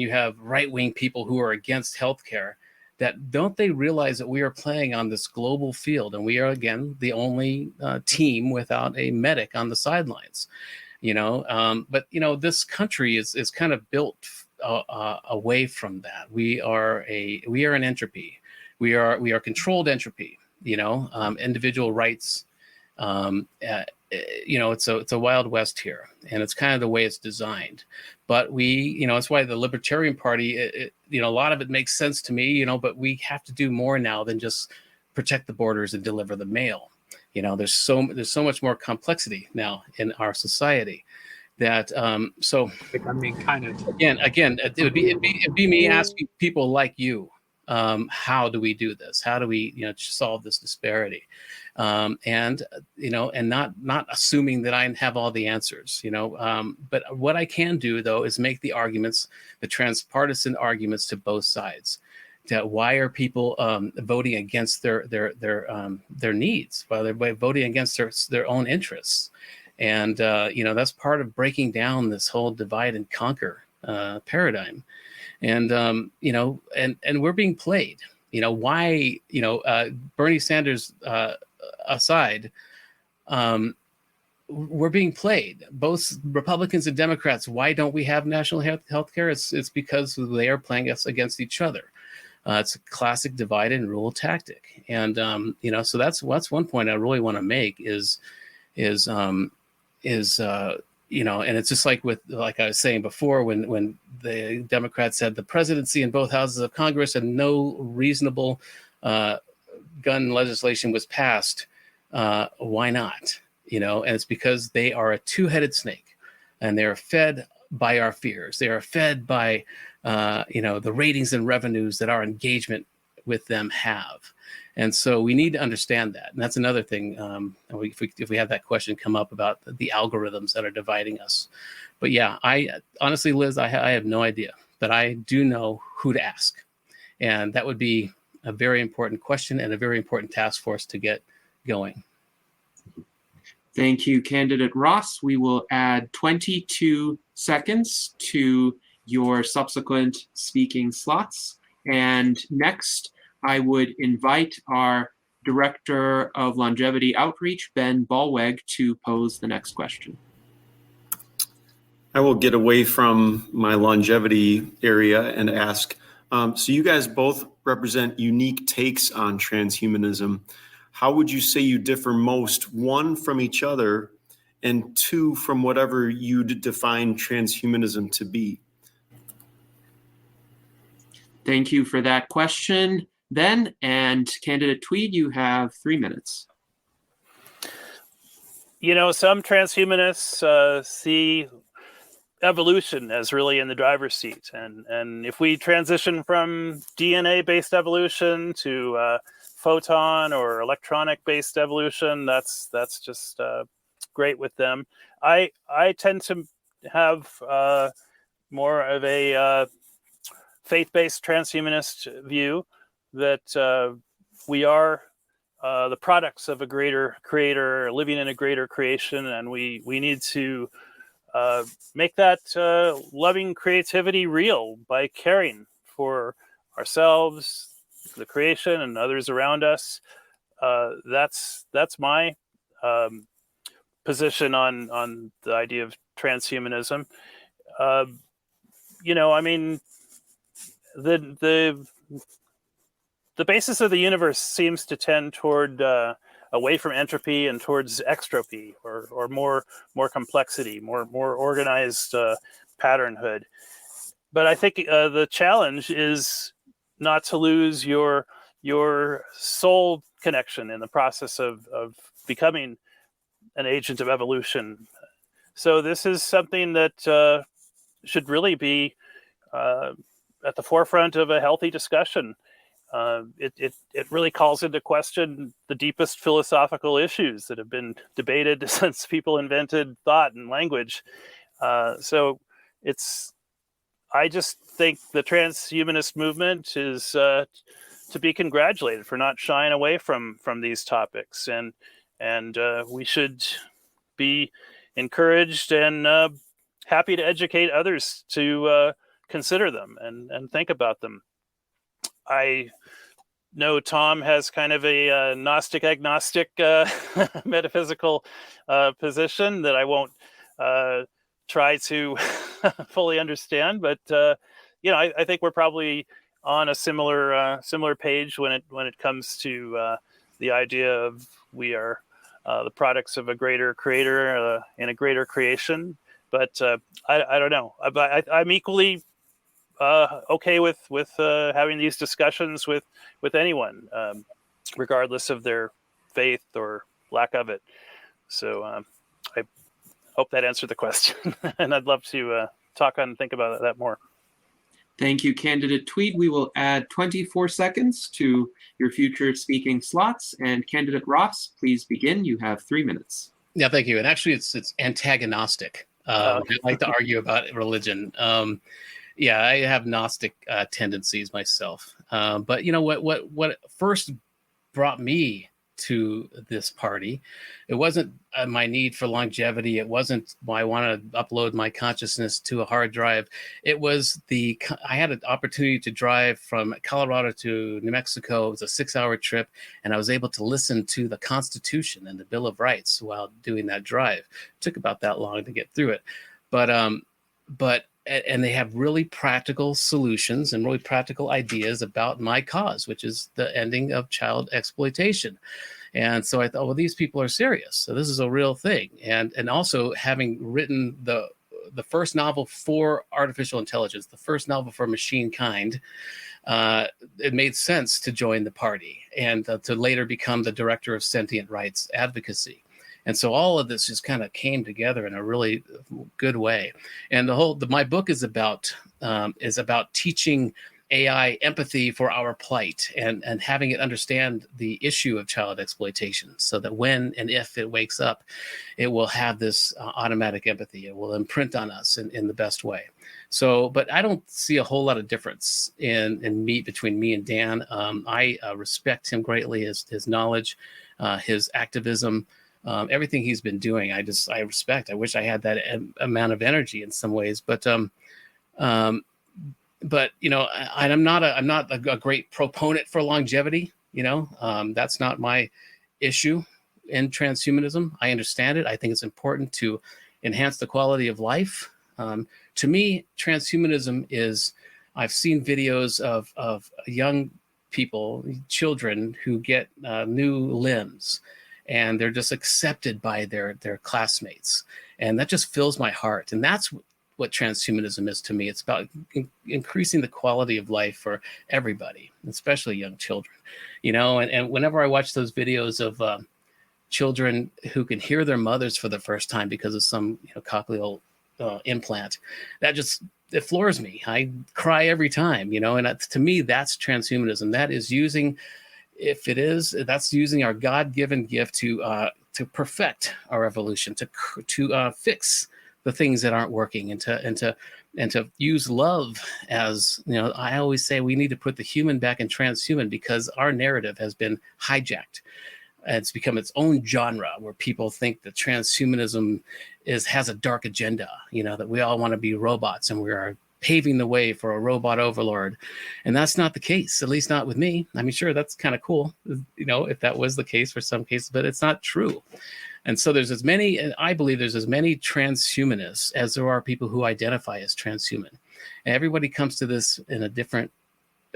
have right-wing people who are against healthcare, that don't they realize that we are playing on this global field, and we are, again, the only team without a medic on the sidelines. But this country is kind of built away from that. We are an entropy. We are controlled entropy. Individual rights. It's a wild west here, and it's kind of the way it's designed. But it's why the Libertarian Party, a lot of it makes sense to me, but we have to do more now than just protect the borders and deliver the mail. There's so much more complexity now in our society that, again, it'd be me asking people like you, how do we do this? How do we, solve this disparity? And not assuming that I have all the answers, but what I can do, though, is make the arguments, the transpartisan arguments to both sides. That why are people voting against their needs? Well, they're voting against their own interests. And, that's part of breaking down this whole divide and conquer paradigm. And, and we're being played. Why, Bernie Sanders aside, we're being played. Both Republicans and Democrats. Why don't we have national health care? It's because they are playing us against each other. It's a classic divide and rule tactic. And, so that's one point I really want to make is and it's just like I was saying before, when the Democrats had the presidency in both houses of Congress and no reasonable gun legislation was passed, why not? And it's because they are a two-headed snake, and they're fed by our fears. They are fed by, the ratings and revenues that our engagement with them have. And so we need to understand that. And that's another thing. If we have that question come up about the algorithms that are dividing us. But yeah, I honestly, Liz, I have no idea, but I do know who to ask. And that would be a very important question and a very important task force to get going. Thank you, Candidate Ross. We will add 22 seconds to your subsequent speaking slots. And next, I would invite our Director of Longevity Outreach, Ben Ballweg, to pose the next question. I will get away from my longevity area and ask, so you guys both represent unique takes on transhumanism. How would you say you differ most, one, from each other, and two, from whatever you'd define transhumanism to be? Thank you for that question, Ben. And Candidate Tweed, you have 3 minutes. Some transhumanists see evolution as really in the driver's seat. And if we transition from DNA-based evolution to photon or electronic-based evolution, that's just great with them. I tend to have more of a faith-based transhumanist view that we are the products of a greater creator, living in a greater creation, and we need to make that loving creativity real by caring for ourselves, the creation, and others around us. That's my position on the idea of transhumanism. The basis of the universe seems to tend toward away from entropy and towards extropy, or more complexity, more organized patternhood. But I think the challenge is not to lose your soul connection in the process of becoming an agent of evolution. So this is something that should really be at the forefront of a healthy discussion. It really calls into question the deepest philosophical issues that have been debated since people invented thought and language. So I just think the transhumanist movement is to be congratulated for not shying away from these topics, and we should be encouraged and happy to educate others to consider them and think about them. I know Tom has kind of a Gnostic agnostic metaphysical position that I won't try to fully understand, but I think we're probably on a similar page when it comes to the idea of we are the products of a greater creator in a greater creation. But I don't know. I'm equally okay with having these discussions with anyone, regardless of their faith or lack of it. So I hope that answered the question, and I'd love to talk on and think about that more. Thank you, Candidate Tweed. We will add 24 seconds to your future speaking slots. And Candidate Ross, please begin. You have 3 minutes. Yeah, thank you. And actually, it's antagonistic. I like to argue about religion. Yeah, I have Gnostic tendencies myself. But what first brought me to this party, it wasn't my need for longevity. It wasn't I want to upload my consciousness to a hard drive. It was I had an opportunity to drive from Colorado to New Mexico. It was a 6-hour trip, and I was able to listen to the Constitution and the Bill of Rights while doing that drive. It took about that long to get through it, but and they have really practical solutions and really practical ideas about my cause, which is the ending of child exploitation. And so I thought, well, these people are serious. So this is a real thing. And also having written the the first novel for artificial intelligence, the first novel for machine kind, it made sense to join the party and to later become the director of sentient rights advocacy. And so all of this just kind of came together in a really good way. And my book is about teaching AI empathy for our plight and having it understand the issue of child exploitation, so that when and if it wakes up, it will have this automatic empathy. It will imprint on us in the best way. So, but I don't see a whole lot of difference between me and Dan. I respect him greatly, his knowledge, his activism, everything he's been doing. I respect. I wish I had that amount of energy in some ways, but you know, I'm not a great proponent for longevity. You know, that's not my issue in transhumanism. I understand it. I think it's important to enhance the quality of life. To me, transhumanism is, I've seen videos of young people, children who get new limbs, and they're just accepted by their classmates. And that just fills my heart. And that's what transhumanism is to me. It's about increasing the quality of life for everybody, especially young children. You know, and whenever I watch those videos of children who can hear their mothers for the first time because of some cochlear implant, it floors me. I cry every time, and to me, that's transhumanism. That is using, that's using our God-given gift to perfect our evolution, to fix the things that aren't working, and to use love as, I always say we need to put the human back in transhuman, because our narrative has been hijacked. It's become its own genre where people think that transhumanism has a dark agenda, that we all want to be robots and we are paving the way for a robot overlord. And that's not the case, at least not with me. I mean, sure, that's kind of cool, if that was the case for some cases, but it's not true. And so I believe there's as many transhumanists as there are people who identify as transhuman. And everybody comes to this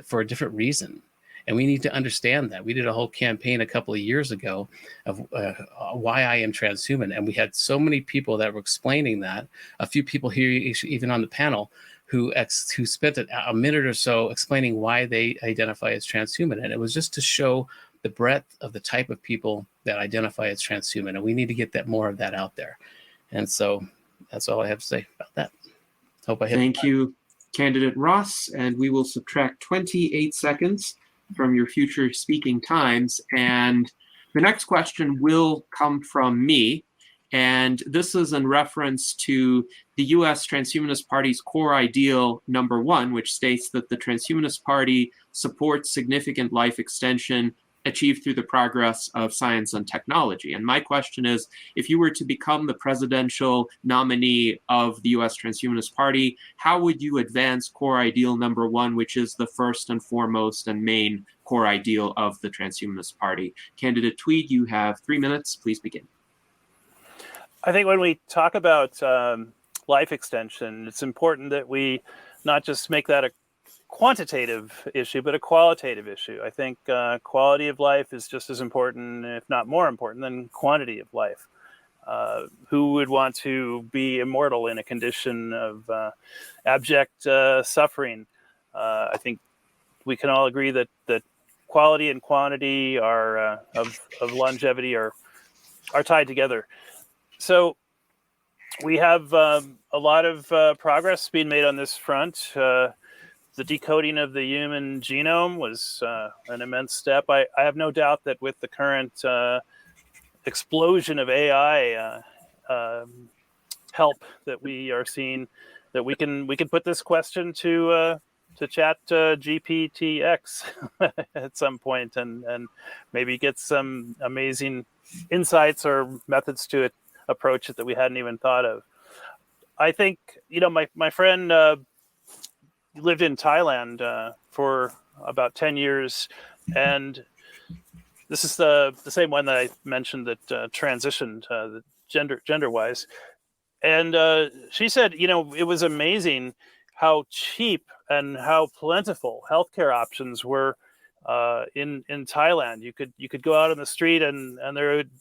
for a different reason. And we need to understand that. We did a whole campaign a couple of years ago of why I am transhuman. And we had so many people that were explaining that. A few people here, even on the panel, who spent a minute or so explaining why they identify as transhuman. And it was just to show the breadth of the type of people that identify as transhuman. And we need to get more of that out there. And so that's all I have to say about that. Hope I hit. Thank you, Candidate Ross. And we will subtract 28 seconds from your future speaking times. And the next question will come from me. And this is in reference to the U.S. Transhumanist Party's core ideal number 1, which states that the Transhumanist Party supports significant life extension achieved through the progress of science and technology. And my question is, if you were to become the presidential nominee of the U.S. Transhumanist Party, how would you advance core ideal number 1, which is the first and foremost and main core ideal of the Transhumanist Party? Candidate Tweed, you have 3 minutes. Please begin. I think when we talk about life extension, it's important that we not just make that a quantitative issue, but a qualitative issue. I think quality of life is just as important, if not more important, than quantity of life. Who would want to be immortal in a condition of abject suffering? I think we can all agree that quality and quantity of longevity are tied together. So we have a lot of progress being made on this front. The decoding of the human genome was an immense step. I have no doubt that with the current explosion of AI help that we are seeing, that we can put this question to chat GPTX at some point and maybe get some amazing insights or methods to approach it that we hadn't even thought of. I think, my friend lived in Thailand for about 10 years, and this is the same one that I mentioned that transitioned gender-wise. And she said, it was amazing how cheap and how plentiful healthcare options were in Thailand. You could go out on the street and there would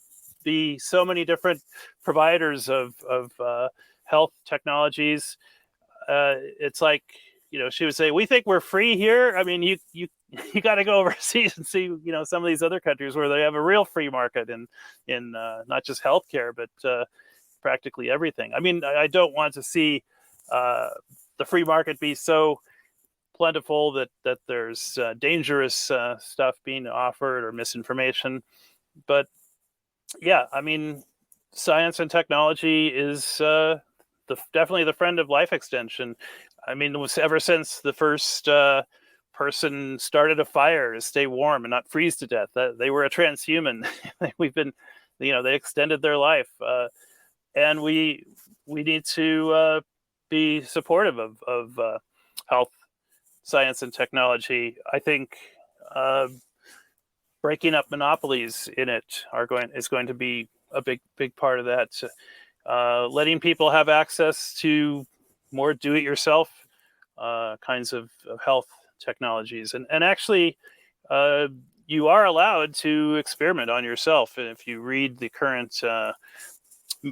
be so many different providers of health technologies. It's like, she would say, we think we're free here. I mean, you got to go overseas and see, some of these other countries where they have a real free market in not just healthcare, but practically everything. I mean, I don't want to see the free market be so plentiful that there's dangerous stuff being offered or misinformation. But yeah, I mean, science and technology is definitely the friend of life extension. I mean, it was ever since the first person started a fire to stay warm and not freeze to death. They were a transhuman. We've been, they extended their life, and we need to be supportive of health, science, and technology. I think breaking up monopolies in it is going to be a big part of that. Letting people have access to more do-it-yourself kinds of health technologies, and actually, you are allowed to experiment on yourself. And if you read the current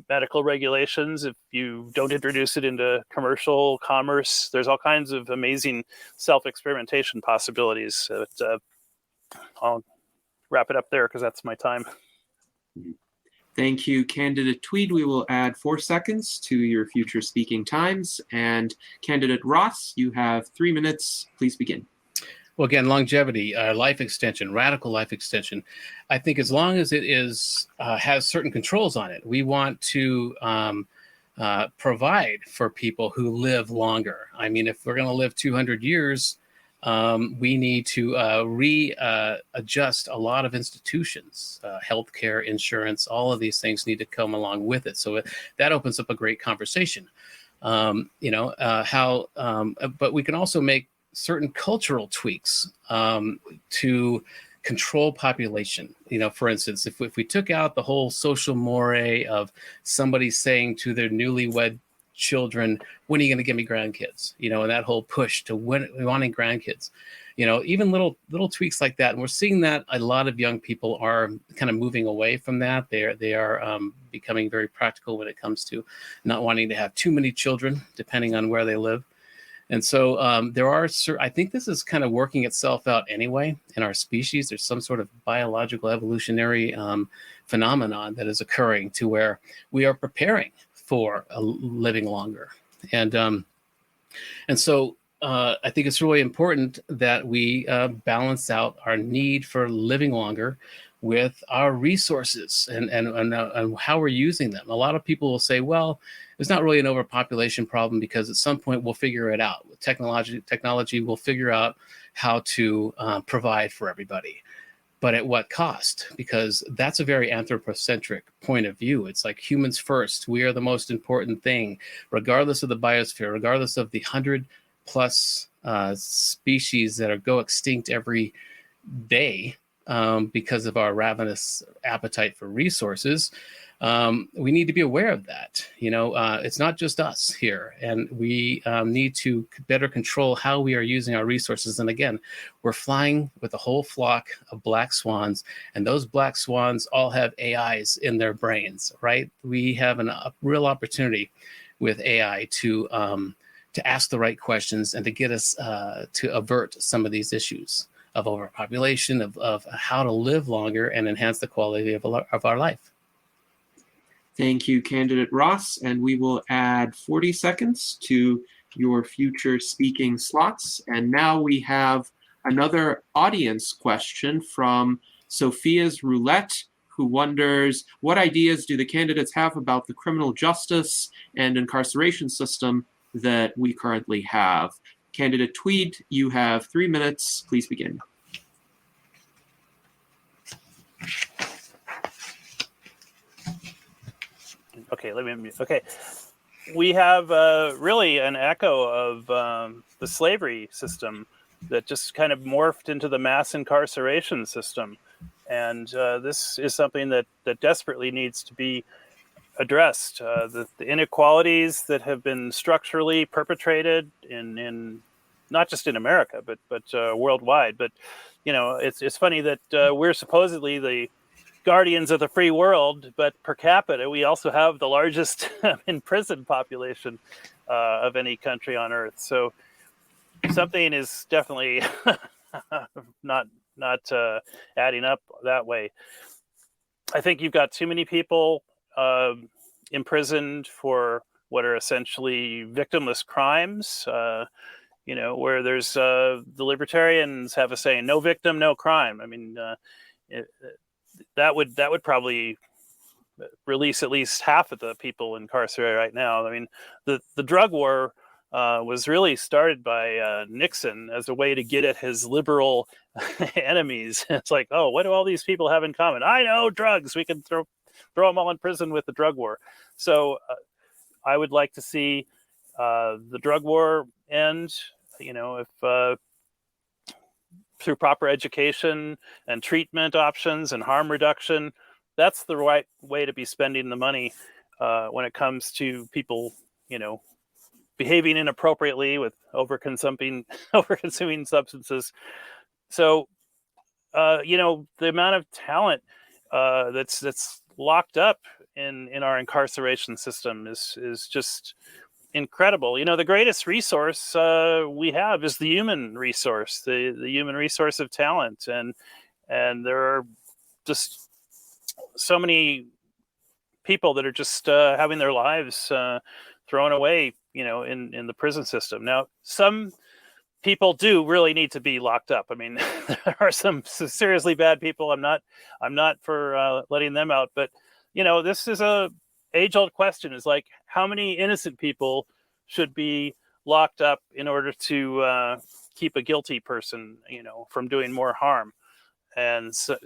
medical regulations, if you don't introduce it into commercial commerce, there's all kinds of amazing self-experimentation possibilities. I'll wrap it up there because that's my time. Thank you, Candidate Tweed. We will add 4 seconds to your future speaking times. And Candidate Ross, you have 3 minutes. Please begin. Well, again, longevity, life extension, radical life extension. I think as long as it is has certain controls on it, we want to provide for people who live longer. I mean, if we're going to live 200 years, we need to readjust a lot of institutions, healthcare, insurance, all of these things need to come along with it. So that opens up a great conversation. But we can also make certain cultural tweaks to control population. For instance, if we took out the whole social mores of somebody saying to their newlywed children, when are you going to give me grandkids? And that whole push to wanting grandkids, even little tweaks like that. And we're seeing that a lot of young people are kind of moving away from that. They are becoming very practical when it comes to not wanting to have too many children, depending on where they live. And so I think this is kind of working itself out anyway in our species. There's some sort of biological evolutionary phenomenon that is occurring to where we are preparing for living longer. And so I think it's really important that we balance out our need for living longer with our resources and how we're using them. A lot of people will say, well, it's not really an overpopulation problem because at some point we'll figure it out. Technology will figure out how to provide for everybody. But at what cost? Because that's a very anthropocentric point of view. It's like humans first. We are the most important thing, regardless of the biosphere, regardless of the 100+ species that go extinct every day because of our ravenous appetite for resources. We need to be aware of that. It's not just us here, and we need to better control how we are using our resources. And again, we're flying with a whole flock of black swans, and those black swans all have AIs in their brains, right? We have a real opportunity with AI to ask the right questions and to get us to avert some of these issues of overpopulation, of how to live longer and enhance the quality of our life. Thank you, Candidate Ross. And we will add 40 seconds to your future speaking slots. And now we have another audience question from Sophia's Roulette, who wonders, what ideas do the candidates have about the criminal justice and incarceration system that we currently have? Candidate Tweed, you have 3 minutes. Please begin. Okay, let me unmute. Okay, we have really an echo of the slavery system that just kind of morphed into the mass incarceration system. And this is something that desperately needs to be addressed. The inequalities that have been structurally perpetrated in not just in America, but worldwide. But, it's funny that we're supposedly guardians of the free world, but per capita, we also have the largest imprisoned population of any country on earth. So something is definitely not adding up that way. I think you've got too many people imprisoned for what are essentially victimless crimes. Where there's the libertarians have a saying, "No victim, no crime." I mean, that would probably release at least half of the people incarcerated right now. I mean, the drug war was really started by Nixon as a way to get at his liberal enemies. It's like, oh, what do all these people have in common? I know, drugs. We can throw them all in prison with the drug war. So I would like to see the drug war end. If through proper education and treatment options and harm reduction, that's the right way to be spending the money when it comes to people, behaving inappropriately with overconsuming substances. So, the amount of talent that's locked up in our incarceration system is just incredible. The greatest resource we have is the human resource, the human resource of talent, and there are just so many people that are just having their lives thrown away, in the prison system. Now, some people do really need to be locked up. I mean, there are some seriously bad people. I'm not for letting them out, but this is a age-old question, is like, how many innocent people should be locked up in order to keep a guilty person, from doing more harm? And so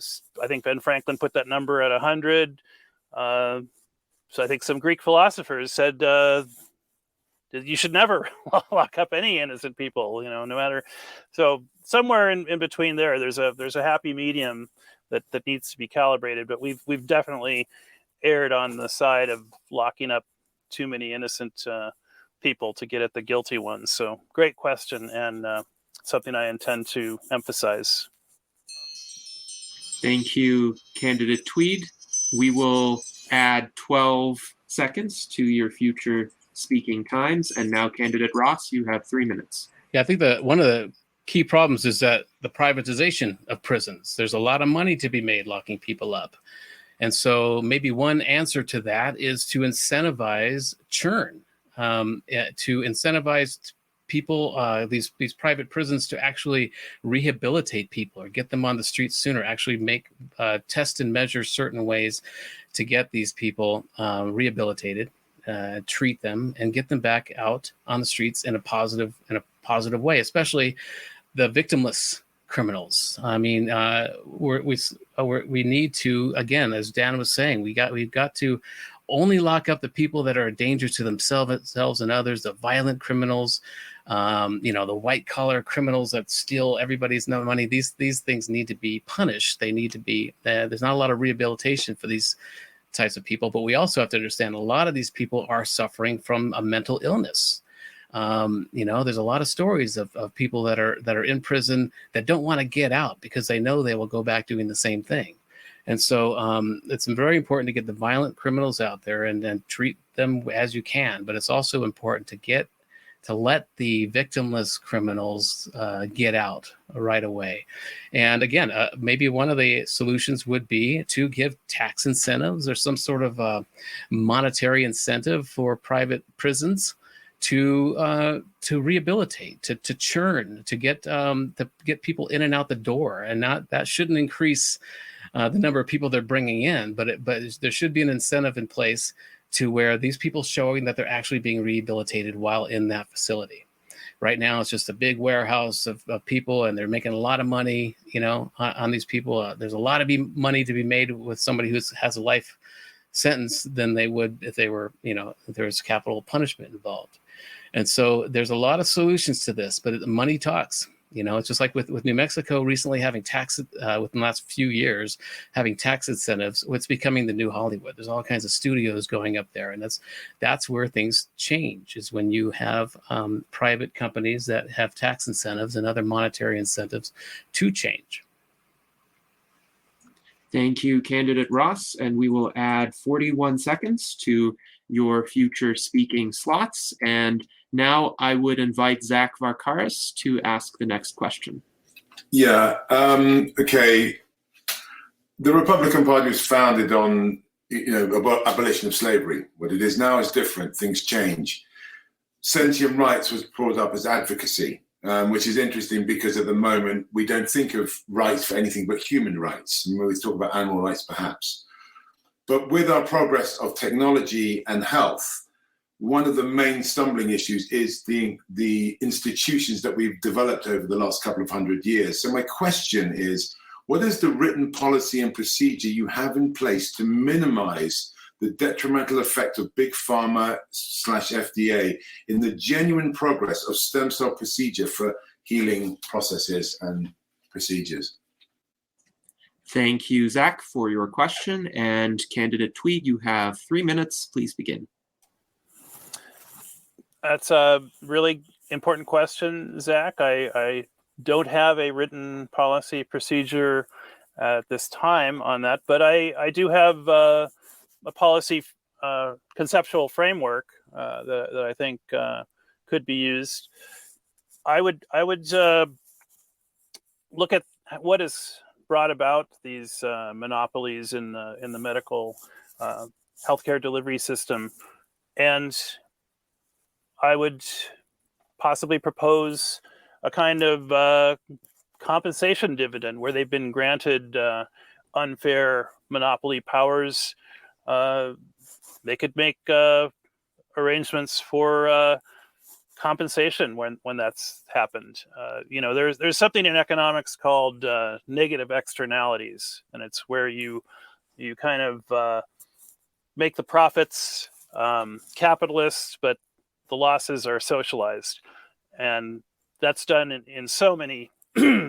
I think Ben Franklin put that number at 100. So I think some Greek philosophers said you should never lock up any innocent people, no matter. So somewhere in between there's a happy medium that needs to be calibrated. But we've definitely erred on the side of locking up too many innocent people to get at the guilty ones. So great question, and something I intend to emphasize. Thank you, Candidate Tweed. We will add 12 seconds to your future speaking times. And now, Candidate Ross, you have 3 minutes. Yeah, I think one of the key problems is that the privatization of prisons. There's a lot of money to be made locking people up. And so maybe one answer to that is to incentivize churn, to incentivize people, these private prisons, to actually rehabilitate people or get them on the streets sooner, actually make test and measure certain ways to get these people rehabilitated, treat them, and get them back out on the streets in a positive way, especially the victimless criminals. I mean, we need to, again, as Dan was saying, we've got to only lock up the people that are a danger to themselves and others, the violent criminals, the white collar criminals that steal everybody's money. These things need to be punished. They need to be, there's not a lot of rehabilitation for these types of people, but we also have to understand a lot of these people are suffering from a mental illness. There's a lot of stories of people that are in prison that don't want to get out because they know they will go back doing the same thing. And so it's very important to get the violent criminals out there and treat them as you can. But it's also important to let the victimless criminals get out right away. And again, maybe one of the solutions would be to give tax incentives or some sort of monetary incentive for private prisons to rehabilitate, to churn, to get people in and out the door, and that shouldn't increase the number of people they're bringing in, but there should be an incentive in place to where these people showing that they're actually being rehabilitated while in that facility. Right now, it's just a big warehouse of people, and they're making a lot of money, on these people. There's a lot of money to be made with somebody who has a life sentence than they would if they were, if there was capital punishment involved. And so there's a lot of solutions to this, but money talks. It's just like with New Mexico recently having tax within the last few years, having tax incentives. It's becoming the new Hollywood. There's all kinds of studios going up there, and that's where things change, is when you have private companies that have tax incentives and other monetary incentives to change. Thank you, Candidate Ross, and we will add 41 seconds to your future speaking slots. And now I would invite Zach Varkaris to ask the next question. Yeah, okay. The Republican Party was founded on, abolition of slavery. What it is now is different. Things change. Sentient rights was brought up as advocacy, which is interesting because at the moment we don't think of rights for anything but human rights. And we talk about animal rights perhaps. But with our progress of technology and health, one of the main stumbling issues is the institutions that we've developed over the last couple of 100 years. So my question is, what is the written policy and procedure you have in place to minimize the detrimental effect of big pharma / FDA in the genuine progress of stem cell procedure for healing processes and procedures? Thank you, Zach, for your question. And Candidate Tweed, you have 3 minutes. Please begin. That's a really important question, Zach. I don't have a written policy procedure at this time on that, but I do have a policy conceptual framework that I think could be used. I would look at what has brought about these monopolies in the medical healthcare delivery system, and I would possibly propose a kind of compensation dividend where they've been granted unfair monopoly powers. They could make arrangements for compensation when that's happened. There's something in economics called negative externalities, and it's where you kind of make the profits capitalist, but the losses are socialized, and that's done in so many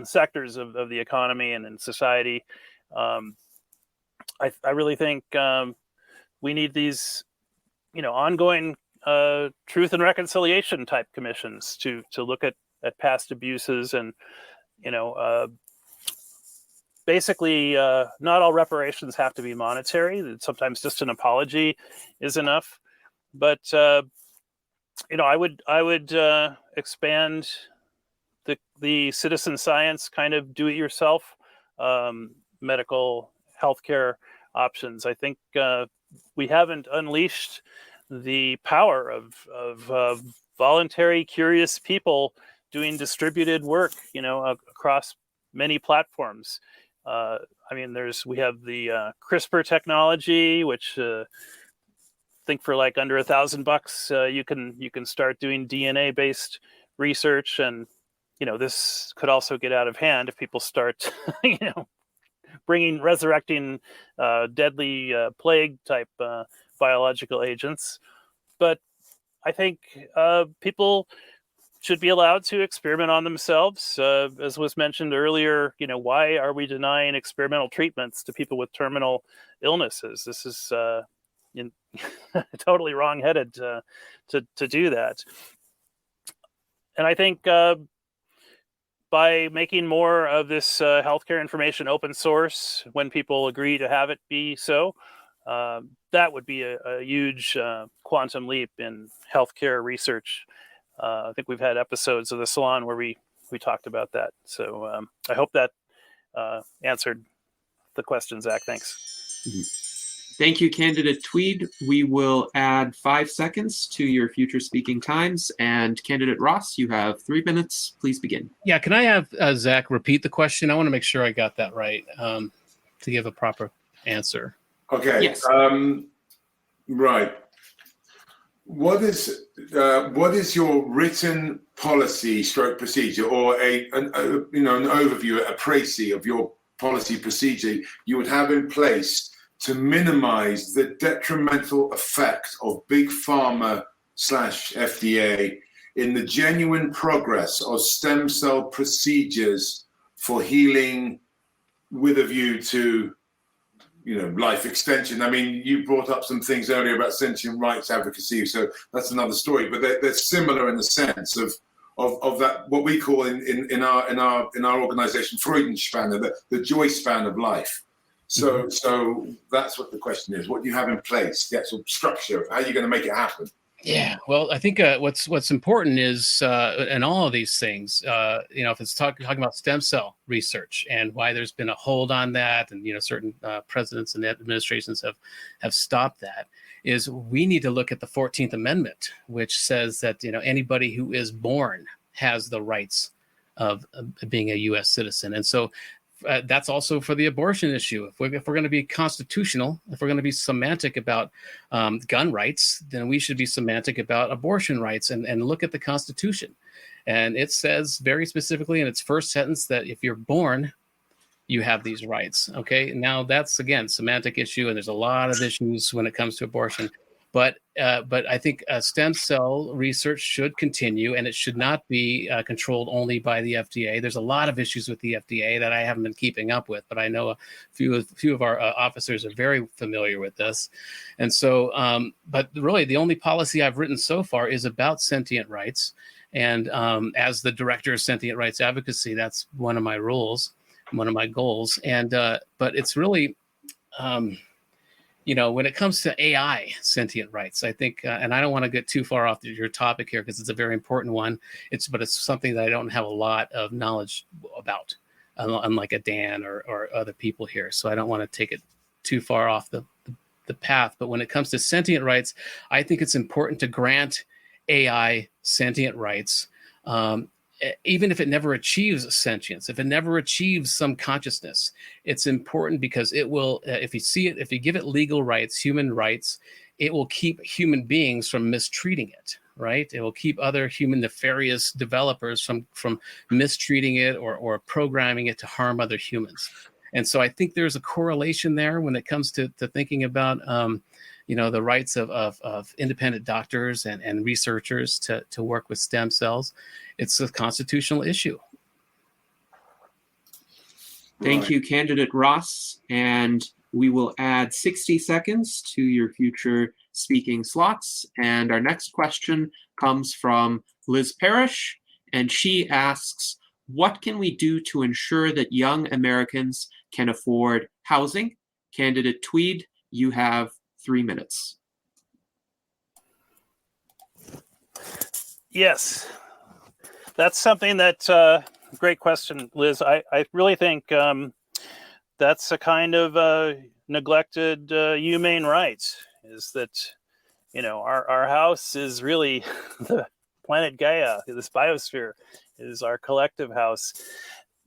sectors of the economy and in society. I really think we need these, ongoing truth and reconciliation type commissions to look at past abuses and, basically not all reparations have to be monetary. Sometimes just an apology is enough. But I would expand the citizen science kind of do-it-yourself medical healthcare options. I think we haven't unleashed the power of voluntary, curious people doing distributed work, across many platforms. We have the CRISPR technology, which think for like under $1,000, you can start doing DNA-based research, and this could also get out of hand if people start, resurrecting deadly plague type biological agents. But I think people should be allowed to experiment on themselves. As was mentioned earlier, why are we denying experimental treatments to people with terminal illnesses? This is totally wrong-headed to do that. And I think by making more of this healthcare information open source, when people agree to have it be so, that would be a huge quantum leap in healthcare research. I think we've had episodes of the Salon where we talked about that. So I hope that answered the question, Zach. Thanks. Mm-hmm. Thank you, Candidate Tweed. We will add 5 seconds to your future speaking times. And Candidate Ross, you have 3 minutes. Please begin. Yeah, can I have Zach repeat the question? I want to make sure I got that right to give a proper answer. Okay. Yes. Right. What is your written policy / procedure, or an overview, a précis of your policy procedure you would have in place to minimize the detrimental effect of big pharma / FDA in the genuine progress of stem cell procedures for healing with a view to life extension? I mean, you brought up some things earlier about sentient rights advocacy, so that's another story. But they're similar in the sense of that, what we call in our organization Freudenspanne, the joy span of life. So that's what the question is. What do you have in place? The actual structure. How are you going to make it happen? Yeah, well, I think what's important is in all of these things, if it's talking about stem cell research and why there's been a hold on that, and certain presidents and administrations have stopped that, is we need to look at the 14th Amendment, which says that anybody who is born has the rights of being a U.S. citizen, and so. That's also for the abortion issue. If we're going to be constitutional, if we're going to be semantic about gun rights, then we should be semantic about abortion rights and look at the Constitution. And it says very specifically in its first sentence that if you're born, you have these rights. Okay, now that's, again, semantic issue, and there's a lot of issues when it comes to abortion. But I think stem cell research should continue, and it should not be controlled only by the FDA. There's a lot of issues with the FDA that I haven't been keeping up with, but I know a few of our officers are very familiar with this. And so, but really, the only policy I've written so far is about sentient rights. And as the director of sentient rights advocacy, that's one of my roles, one of my goals. And but it's really. When it comes to AI sentient rights, I think, and I don't want to get too far off your topic here because it's a very important one. But it's something that I don't have a lot of knowledge about, unlike a Dan or other people here. So I don't want to take it too far off the path. But when it comes to sentient rights, I think it's important to grant AI sentient rights, even if it never achieves sentience, if it never achieves some consciousness. It's important because it will, if you give it legal rights, human rights, it will keep human beings from mistreating it, right? It will keep other human nefarious developers from mistreating it or programming it to harm other humans. And so I think there's a correlation there when it comes to thinking about the rights of independent doctors and researchers to work with stem cells. It's a constitutional issue. Thank you, Candidate Ross. And we will add 60 seconds to your future speaking slots. And our next question comes from Liz Parrish, and she asks, what can we do to ensure that young Americans can afford housing? Candidate Tweed, you have 3 minutes. Yes, that's something that, great question, Liz. I really think that's a kind of neglected humane right, is that, our house is really the planet Gaia, this biosphere is our collective house.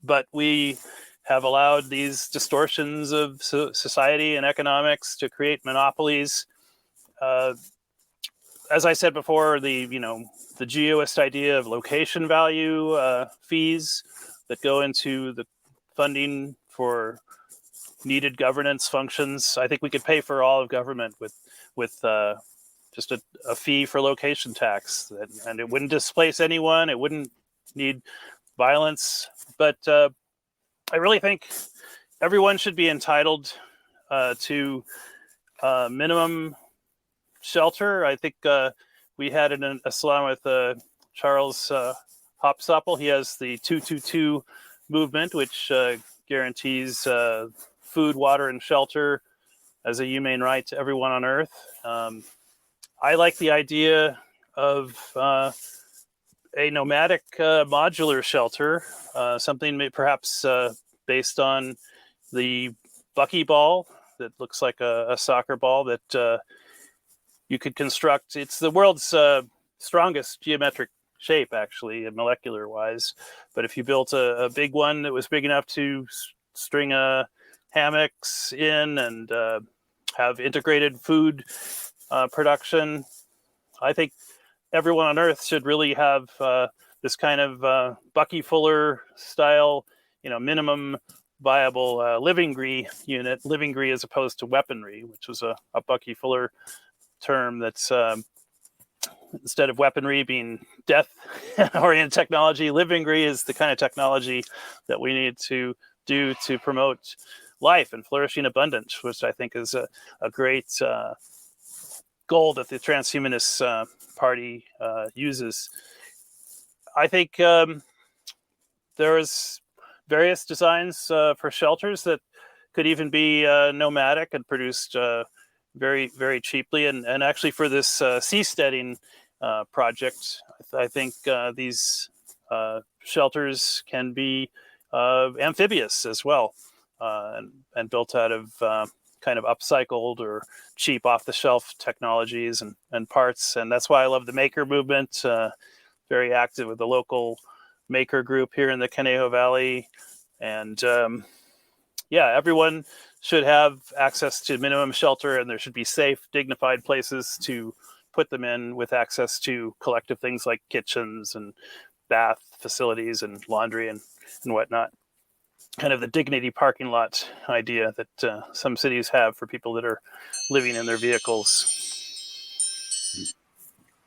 But we have allowed these distortions of society and economics to create monopolies. As I said before, the geoist idea of location value fees that go into the funding for needed governance functions. I think we could pay for all of government with just a fee for location tax, and it wouldn't displace anyone. It wouldn't need violence, but I really think everyone should be entitled to minimum shelter. I think we had a salon with Charles Hopsopple. He has the 222 movement, which guarantees food, water, and shelter as a humane right to everyone on Earth. I like the idea of a nomadic modular shelter, something perhaps based on the buckyball that looks like a soccer ball that you could construct. It's the world's strongest geometric shape, actually, molecular wise. But if you built a big one that was big enough to string hammocks in and have integrated food production, I think everyone on Earth should really have this kind of Bucky Fuller style, minimum viable livingry unit, livingry as opposed to weaponry, which was a Bucky Fuller term that's instead of weaponry being death-oriented technology, livingry is the kind of technology that we need to do to promote life and flourishing abundance, which I think is a great goal that the Transhumanist Party uses. I think there's various designs for shelters that could even be nomadic and produced very, very cheaply. And actually for this seasteading project, I think these shelters can be amphibious as well, and built out of kind of upcycled or cheap off-the-shelf technologies and parts. And that's why I love the maker movement. Very active with the local maker group here in the Conejo Valley. And everyone should have access to minimum shelter, and there should be safe, dignified places to put them in with access to collective things like kitchens and bath facilities and laundry and whatnot. Kind of the dignity parking lot idea that some cities have for people that are living in their vehicles.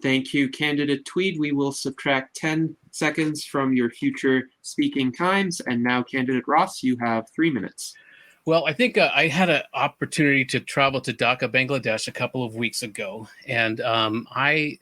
Thank you, Candidate Tweed. We will subtract 10 seconds from your future speaking times. And now, Candidate Ross, you have 3 minutes. Well, I think I had an opportunity to travel to Dhaka, Bangladesh, a couple of weeks ago, and I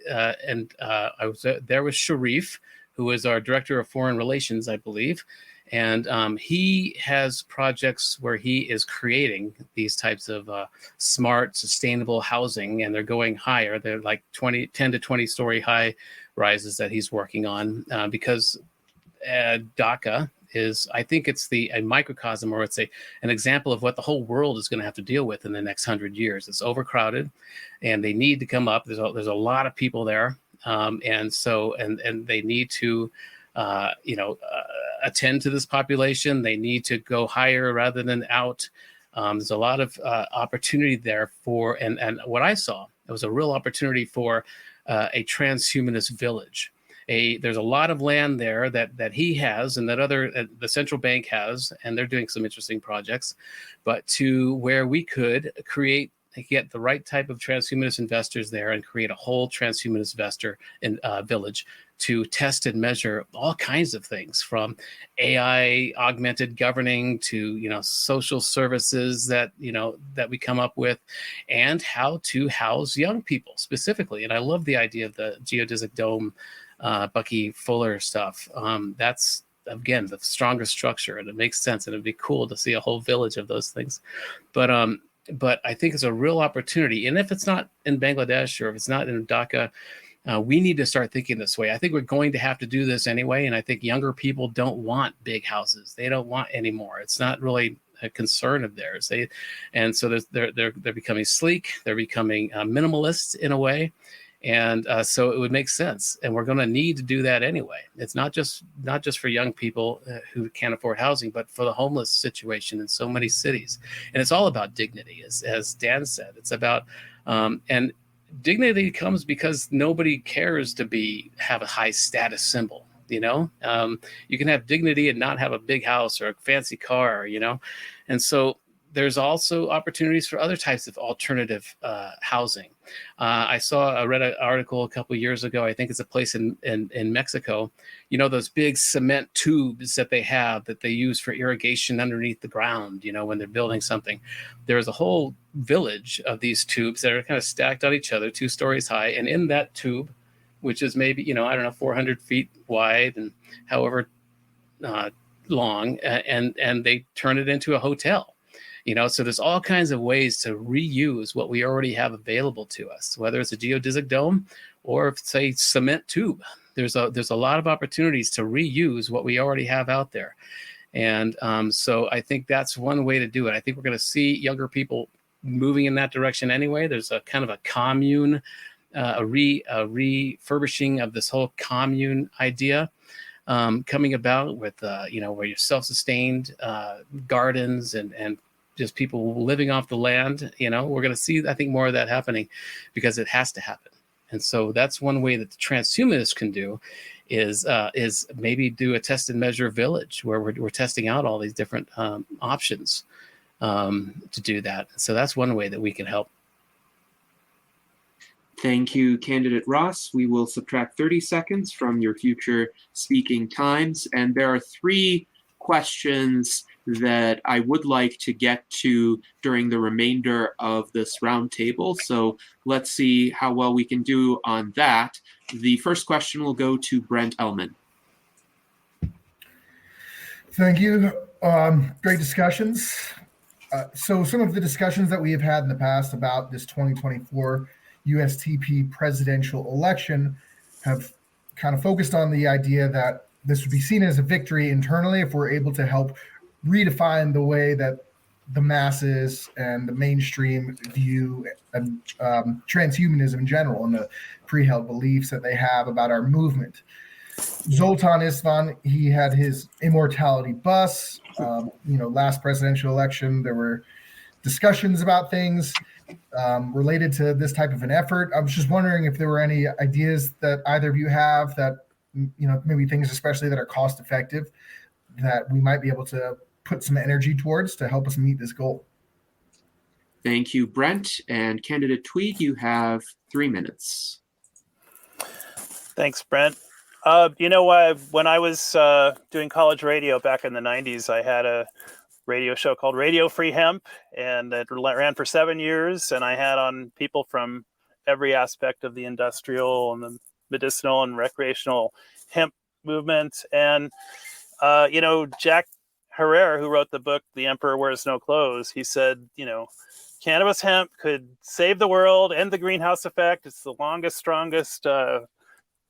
was there with Sharif, who is our Director of Foreign Relations, I believe, and he has projects where he is creating these types of smart, sustainable housing, and they're going higher. They're like 10 to 20 story high rises that he's working on because Dhaka is, I think it's a microcosm, or it's an example of what the whole world is going to have to deal with in the next 100 years. It's overcrowded, and they need to come up. There's a lot of people there, and they need to, attend to this population. They need to go higher rather than out. There's a lot of opportunity there for, and what I saw, it was a real opportunity for a transhumanist village. There's a lot of land there that he has and that the central bank has, and they're doing some interesting projects, but to where we could get the right type of transhumanist investors there and create a whole transhumanist investor in village to test and measure all kinds of things, from AI augmented governing to social services that we come up with, and how to house young people specifically. And I love the idea of the geodesic dome, Bucky Fuller stuff. That's, again, the strongest structure, and it makes sense, and it'd be cool to see a whole village of those things. But I think it's a real opportunity. And if it's not in Bangladesh or if it's not in Dhaka, we need to start thinking this way. I think we're going to have to do this anyway. And I think younger people don't want big houses. They don't want any more. It's not really a concern of theirs. So they're becoming sleek. They're becoming minimalist in a way. And so it would make sense. And we're going to need to do that anyway. It's not just for young people who can't afford housing, but for the homeless situation in so many cities. And it's all about dignity, as Dan said. It's about, and dignity comes because nobody cares to have a high status symbol. You can have dignity and not have a big house or a fancy car, and so there's also opportunities for other types of alternative housing. I read an article a couple of years ago. I think it's a place in Mexico. Those big cement tubes that they use for irrigation underneath the ground, when they're building something. There's a whole village of these tubes that are kind of stacked on each other, 2 stories high. And in that tube, which is maybe, 400 feet wide and however long, and they turn it into a hotel. So there's all kinds of ways to reuse what we already have available to us, whether it's a geodesic dome or if it's a cement tube. There's a lot of opportunities to reuse what we already have out there. And so I think that's one way to do it. I think we're going to see younger people moving in that direction anyway. There's a kind of a commune, a refurbishing of this whole commune idea coming about with, where you're self-sustained gardens and just people living off the land. We're going to see, I think, more of that happening because it has to happen. And so that's one way that the transhumanists can do is maybe do a test and measure village where we're testing out all these different options to do that. So that's one way that we can help. Thank you, Candidate Ross. We will subtract 30 seconds from your future speaking times. And there are 3 questions that I would like to get to during the remainder of this roundtable. So let's see how well we can do on that. The first question will go to Brent Ellman. Thank you. Great discussions. So some of the discussions that we have had in the past about this 2024 USTP presidential election have kind of focused on the idea that this would be seen as a victory internally if we're able to help redefine the way that the masses and the mainstream view transhumanism in general and the pre-held beliefs that they have about our movement. Zoltan Istvan, he had his immortality bus. Last presidential election, there were discussions about things related to this type of an effort. I was just wondering if there were any ideas that either of you have that, maybe things especially that are cost effective that we might be able to put some energy towards to help us meet this goal. Thank you, Brent. And candidate Tweed, you have 3 minutes. Thanks, Brent. When I was doing college radio back in the 90s, I had a radio show called Radio Free Hemp, and it ran for 7 years. And I had on people from every aspect of the industrial and the medicinal and recreational hemp movement. And, Jack Herrera, who wrote the book, The Emperor Wears No Clothes, he said, cannabis hemp could save the world, end the greenhouse effect. It's the longest, strongest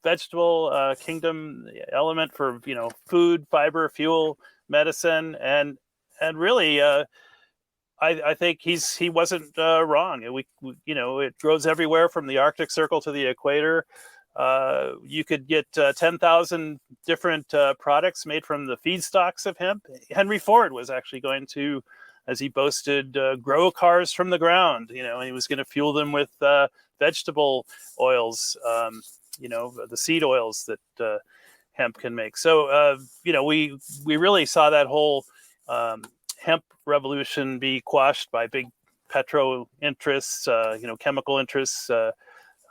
vegetable kingdom element for food, fiber, fuel, medicine, and really I think he wasn't wrong. It grows everywhere from the Arctic Circle to the equator. You could get 10,000 different products made from the feedstocks of hemp. Henry Ford was actually going to, as he boasted, grow cars from the ground. And he was going to fuel them with vegetable oils. The seed oils that hemp can make. So, we really saw that whole hemp revolution be quashed by big petro interests, chemical interests.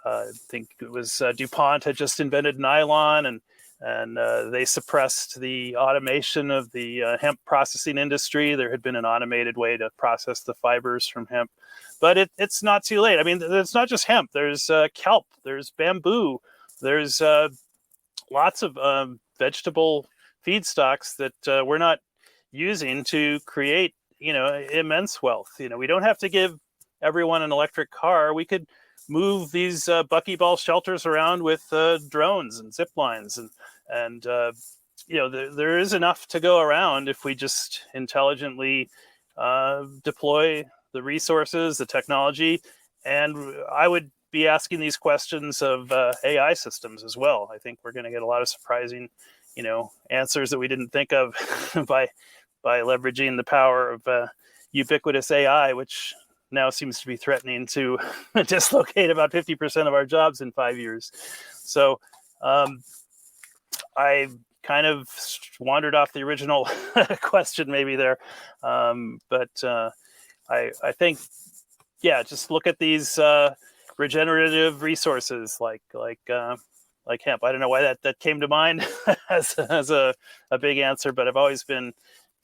I think it was DuPont had just invented nylon, and they suppressed the automation of the hemp processing industry. There had been an automated way to process the fibers from hemp. But it's not too late. I mean, it's not just hemp. There's kelp. There's bamboo. There's lots of vegetable feedstocks that we're not using to create, immense wealth. We don't have to give everyone an electric car. We could move these buckyball shelters around with drones and zip lines, and there is enough to go around if we just intelligently deploy the resources, the technology. And I would be asking these questions of AI systems as well. I think we're going to get a lot of surprising, answers that we didn't think of by leveraging the power of ubiquitous AI, which now seems to be threatening to dislocate about 50% of our jobs in 5 years. So I kind of wandered off the original question maybe there. But I think, just look at these regenerative resources like hemp. I don't know why that came to mind as a big answer, but I've always been,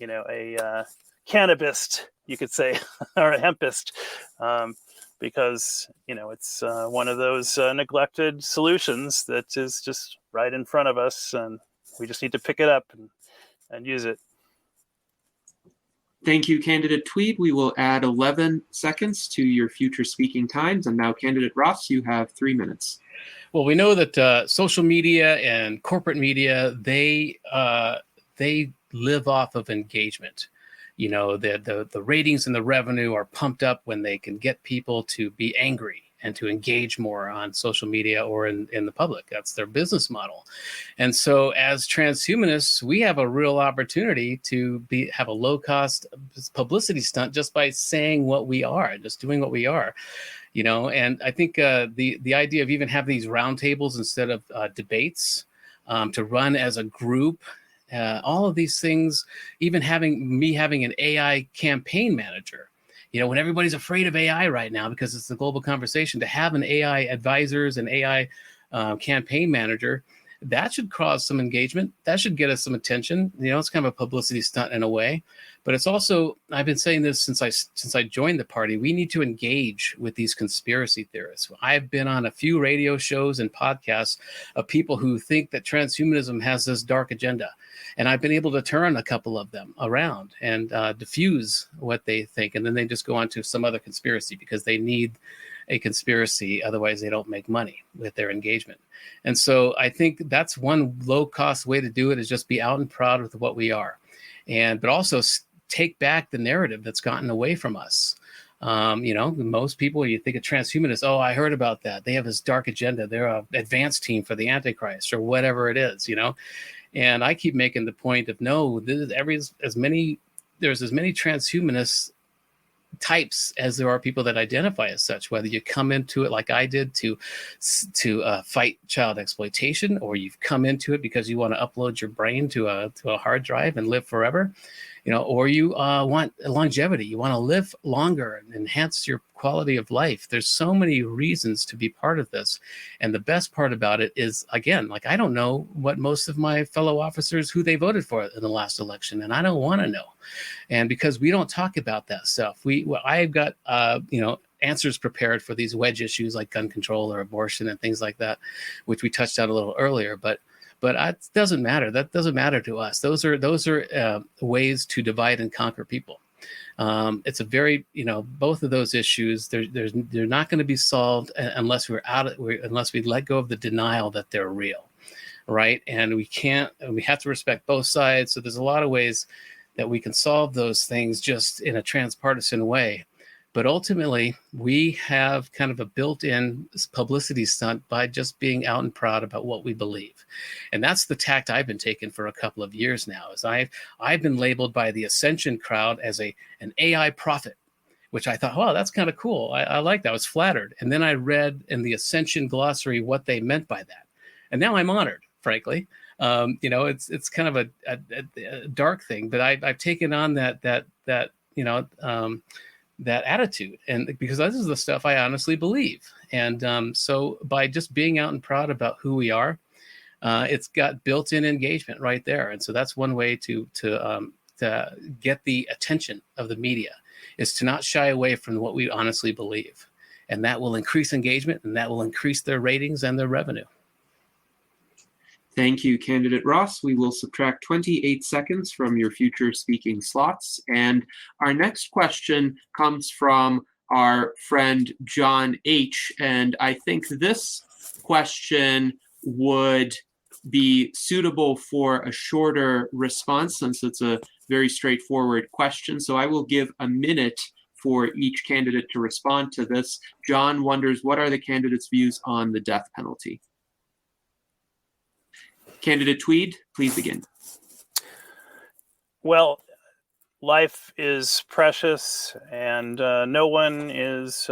a cannabist, you could say, or a hempist, because, it's one of those neglected solutions that is just right in front of us, and we just need to pick it up and use it. Thank you, candidate Tweed. We will add 11 seconds to your future speaking times. And now, candidate Ross, you have 3 minutes. Well, we know that social media and corporate media, they live off of engagement. The ratings and the revenue are pumped up when they can get people to be angry and to engage more on social media or in the public. That's their business model. And so as transhumanists, we have a real opportunity to have a low-cost publicity stunt just by saying what we are, just doing what we are. And I think the idea of even having these roundtables instead of debates to run as a group, all of these things, even having an AI campaign manager, when everybody's afraid of AI right now because it's the global conversation, to have an AI advisors and AI campaign manager that should cause some engagement. That should get us some attention. It's kind of a publicity stunt in a way, but it's also, I've been saying this since I joined the party, we need to engage with these conspiracy theorists. I've been on a few radio shows and podcasts of people who think that transhumanism has this dark agenda. And I've been able to turn a couple of them around and diffuse what they think. And then they just go on to some other conspiracy because they need a conspiracy. Otherwise, they don't make money with their engagement. And so I think that's one low-cost way to do it, is just be out and proud with what we are. But also take back the narrative that's gotten away from us. Most people, you think of transhumanists, oh, I heard about that. They have this dark agenda. They're an advanced team for the Antichrist or whatever it is, And I keep making the point of, no, there's as many transhumanist types as there are people that identify as such, whether you come into it like I did to fight child exploitation, or you've come into it because you want to upload your brain to a hard drive and live forever, or you want longevity, you want to live longer and enhance your quality of life. There's so many reasons to be part of this. And the best part about it is, again, like, I don't know what most of my fellow officers, who they voted for in the last election, and I don't want to know. And because we don't talk about that stuff, I've got, answers prepared for these wedge issues like gun control or abortion and things like that, which we touched on a little earlier, but it doesn't matter. That doesn't matter to us. Those are ways to divide and conquer people. It's a very, both of those issues, they're not going to be solved unless unless we let go of the denial that they're real, right? And we have to respect both sides. So there's a lot of ways that we can solve those things just in a transpartisan way. But ultimately, we have kind of a built-in publicity stunt by just being out and proud about what we believe. And that's the tact I've been taking for a couple of years now, is I've been labeled by the Ascension crowd as an AI prophet, which I thought, wow, that's kind of cool. I like that. I was flattered. And then I read in the Ascension glossary what they meant by that. And now I'm honored, frankly. It's kind of a dark thing, but I've taken on that attitude, and because this is the stuff I honestly believe. And so by just being out and proud about who we are, it's got built-in engagement right there. And so that's one way to get the attention of the media, is to not shy away from what we honestly believe. And that will increase engagement, and that will increase their ratings and their revenue. Thank you, Candidate Ross. We will subtract 28 seconds from your future speaking slots. And our next question comes from our friend John H. And I think this question would be suitable for a shorter response, since it's a very straightforward question. So I will give a minute for each candidate to respond to this. John wonders, what are the candidates' views on the death penalty? Candidate Tweed, please begin. Well, life is precious, and no one is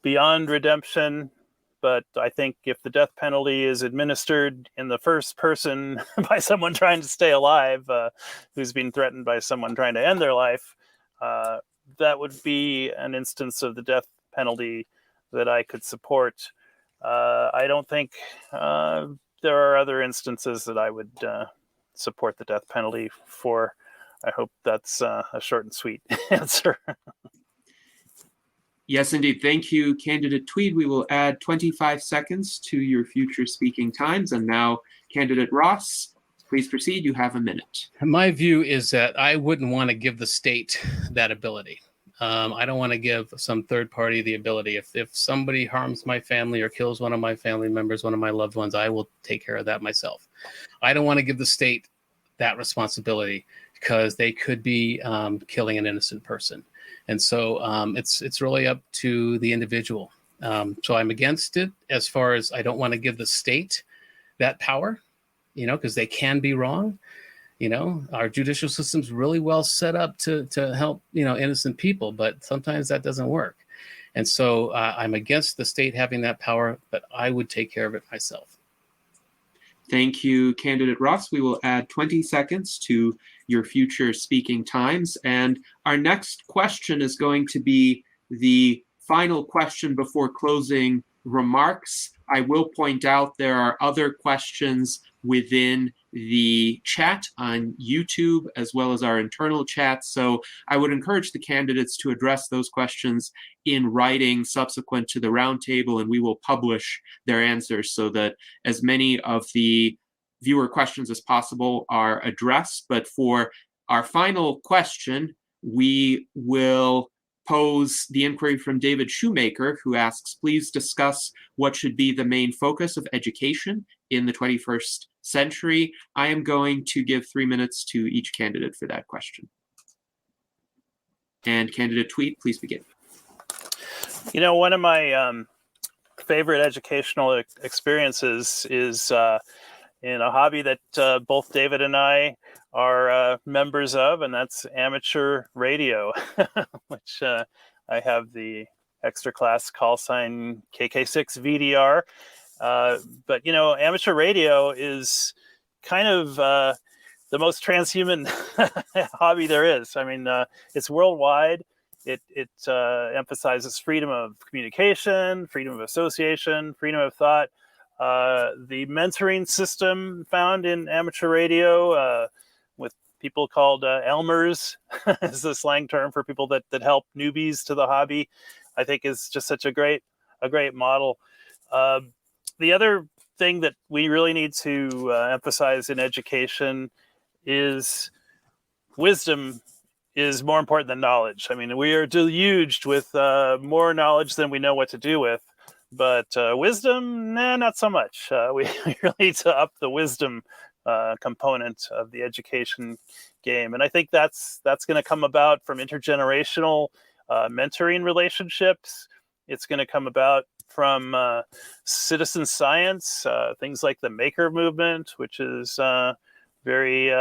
beyond redemption. But I think if the death penalty is administered in the first person by someone trying to stay alive, who's been threatened by someone trying to end their life, that would be an instance of the death penalty that I could support. I don't think there are other instances that I would support the death penalty for. I hope that's a short and sweet answer. Yes, indeed. Thank you, Candidate Tweed. We will add 25 seconds to your future speaking times. And now, Candidate Ross, please proceed. You have a minute. My view is that I wouldn't want to give the state that ability. I don't want to give some third party the ability. If somebody harms my family or kills one of my family members, one of my loved ones, I will take care of that myself. I don't want to give the state that responsibility, because they could be killing an innocent person. And so it's really up to the individual. So I'm against it, as far as I don't want to give the state that power, because they can be wrong. Our judicial system's really well set up to help, innocent people, but sometimes that doesn't work. And so I'm against the state having that power, but I would take care of it myself. Thank you, Candidate Ross. We will add 20 seconds to your future speaking times. And our next question is going to be the final question before closing remarks. I will point out there are other questions within the chat on YouTube as well as our internal chat. So I would encourage the candidates to address those questions in writing subsequent to the roundtable, and we will publish their answers so that as many of the viewer questions as possible are addressed. But for our final question, we will pose the inquiry from David Shoemaker, who asks, please discuss what should be the main focus of education in the 21st century. I am going to give 3 minutes to each candidate for that question. And candidate Tweet, please begin. You know, one of my favorite educational experiences is in a hobby that both David and I are members of, and that's amateur radio, which I have the extra class call sign KK6VDR. But, you know, amateur radio is kind of the most transhuman hobby there is. I mean, it's worldwide. It emphasizes freedom of communication, freedom of association, freedom of thought. The mentoring system found in amateur radio with people called Elmers is the slang term for people that help newbies to the hobby, I think is just such a great model. The other thing that we really need to emphasize in education is wisdom is more important than knowledge. I mean, we are deluged with more knowledge than we know what to do with. But wisdom, not so much. We really need to up the wisdom component of the education game. And I think that's going to come about from intergenerational mentoring relationships. It's going to come about from citizen science, things like the maker movement, which is very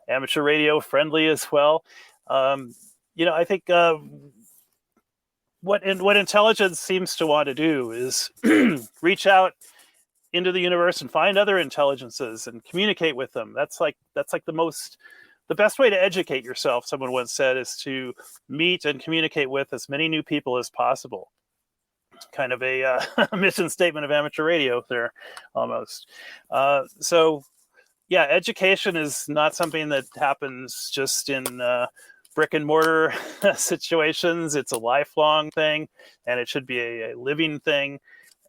amateur radio friendly as well. You know, I think what intelligence seems to want to do is reach out into the universe and find other intelligences and communicate with them. That's like the best way to educate yourself, someone once said, is to meet and communicate with as many new people as possible. Kind of a mission statement of amateur radio there, almost. So yeah, education is not something that happens just in brick and mortar situations. It's a lifelong thing, and it should be a living thing,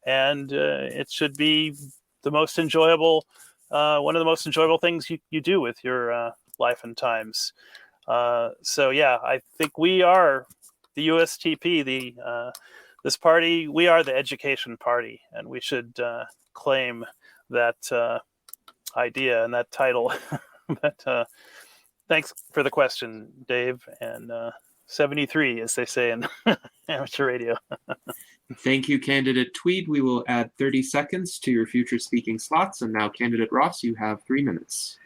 and it should be the most enjoyable, one of the most enjoyable things you do with your life and times. So yeah, I think we are the USTP, this party. We are the education party, and we should claim that idea and that title. But thanks for the question, Dave, and 73, as they say in amateur radio. Thank you, candidate Tweed. We will add 30 seconds to your future speaking slots. And now, candidate Ross, you have 3 minutes.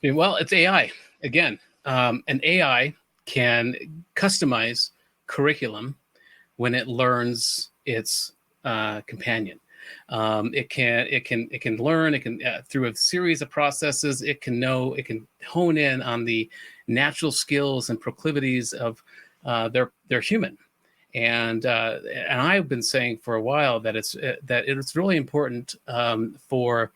Well, it's AI again. An AI can customize curriculum when it learns its companion. It can learn, through a series of processes, it can hone in on the natural skills and proclivities of their human. And I've been saying for a while that it's really important for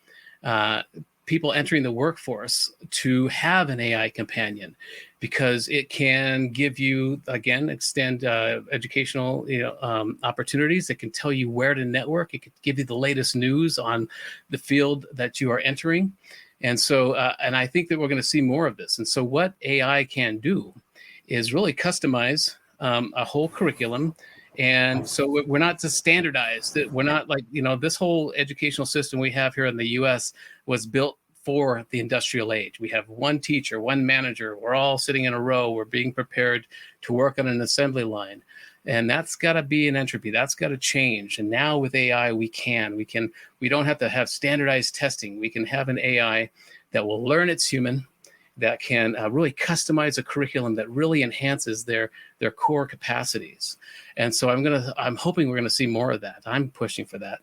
people entering the workforce to have an AI companion, because it can give you, again, extend educational opportunities. It can tell you where to network. It can give you the latest news on the field that you are entering. And so, and I think that we're going to see more of this. And so what AI can do is really customize a whole curriculum. And so we're not just standardized. We're not like, this whole educational system we have here in the US was built for the industrial age. We have one teacher, one manager. We're all sitting in a row. We're being prepared to work on an assembly line. And that's got to be an entropy. That's got to change. And now with AI, we don't have to have standardized testing. We can have an AI that will learn it's human, that can really customize a curriculum that really enhances their core capacities. And so I'm hoping we're going to see more of that. I'm pushing for that.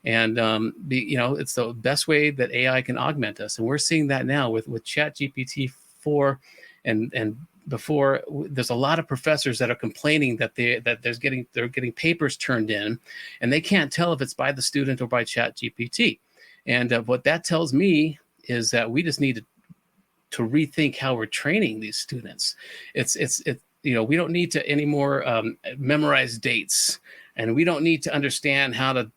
And it's the best way that AI can augment us. And we're seeing that now with ChatGPT-4 and before. There's a lot of professors that are complaining that they're getting papers turned in, and they can't tell if it's by the student or by ChatGPT. And what that tells me is that we just need to rethink how we're training these students. We don't need to anymore memorize dates, and we don't need to understand how to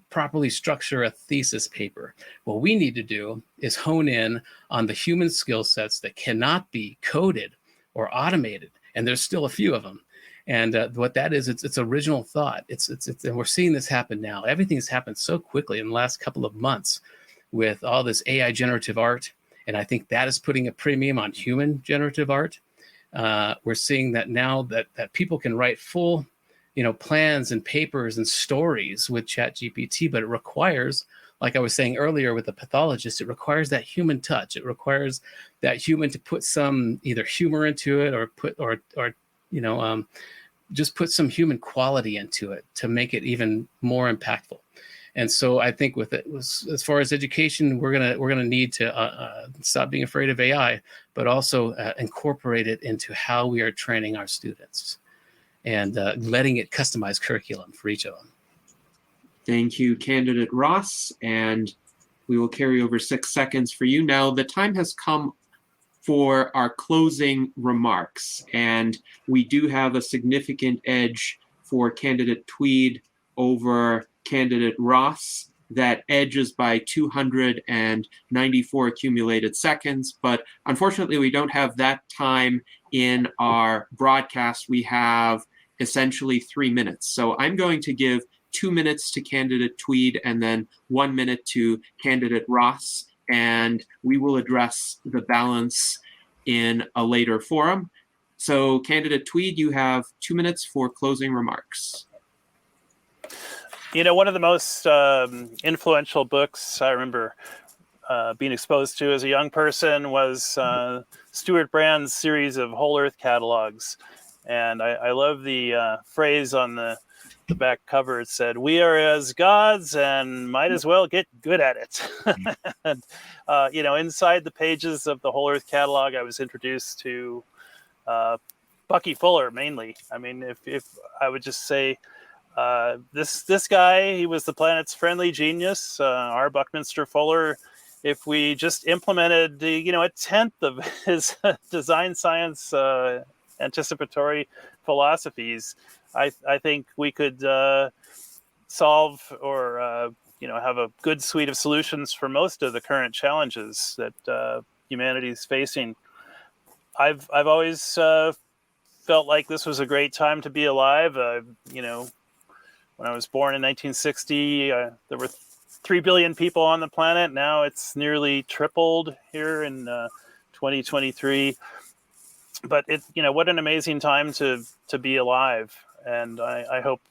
properly structure a thesis paper. What we need to do is hone in on the human skill sets that cannot be coded or automated, and there's still a few of them. And what that is, it's original thought. And we're seeing this happen now. Everything's happened so quickly in the last couple of months with all this AI generative art, and I think that is putting a premium on human generative art. We're seeing that now that people can write full, plans and papers and stories with ChatGPT, but it requires, like I was saying earlier with the pathologist, it requires that human touch. It requires that human to put some either humor into it or just put some human quality into it to make it even more impactful. And so I think with it, as far as education, we're gonna need to stop being afraid of AI, but also incorporate it into how we are training our students and letting it customize curriculum for each of them. Thank you, Candidate Ross. And we will carry over 6 seconds for you. Now, the time has come for our closing remarks, and we do have a significant edge for Candidate Tweed over Candidate Ross. That edge is by 294 accumulated seconds, but unfortunately we don't have that time in our broadcast. We have essentially 3 minutes. So I'm going to give 2 minutes to Candidate Tweed and then 1 minute to Candidate Ross, and we will address the balance in a later forum. So Candidate Tweed, you have 2 minutes for closing remarks. One of the most influential books I remember being exposed to as a young person was Stuart Brand's series of Whole Earth catalogs. And I love the phrase on the back cover. It said, "We are as gods and might as well get good at it." And, inside the pages of the Whole Earth catalog, I was introduced to Bucky Fuller mainly. I mean, if I would just say, this guy, he was the planet's friendly genius, R. Buckminster Fuller. If we just implemented a tenth of his design science anticipatory philosophies, I think we could solve or have a good suite of solutions for most of the current challenges that humanity is facing. I've always felt like this was a great time to be alive. When I was born in 1960, there were 3 billion people on the planet. Now it's nearly tripled here in 2023. But what an amazing time to be alive. And I hope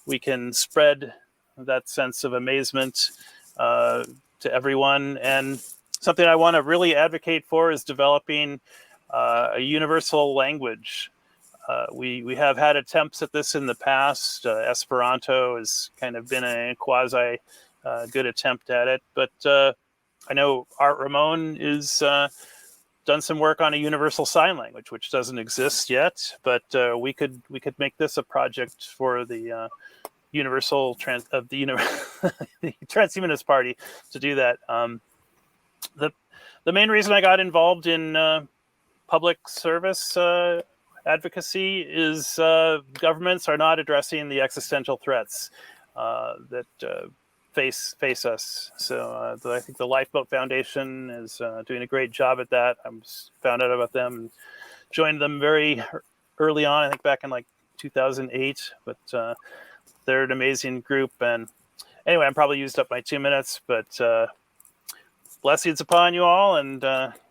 we can spread that sense of amazement to everyone. And something I want to really advocate for is developing a universal language. We have had attempts at this in the past. Esperanto has kind of been a quasi good attempt at it. But I know Art Ramon is done some work on a universal sign language, which doesn't exist yet. But we could make this a project for the the Transhumanist Party to do that. The main reason I got involved in public service advocacy is governments are not addressing the existential threats that face us. So I think the Lifeboat Foundation is doing a great job at that. I found out about them and joined them very early on, I think back in like 2008, but they're an amazing group. And anyway, I'm probably used up my 2 minutes, but blessings upon you all, and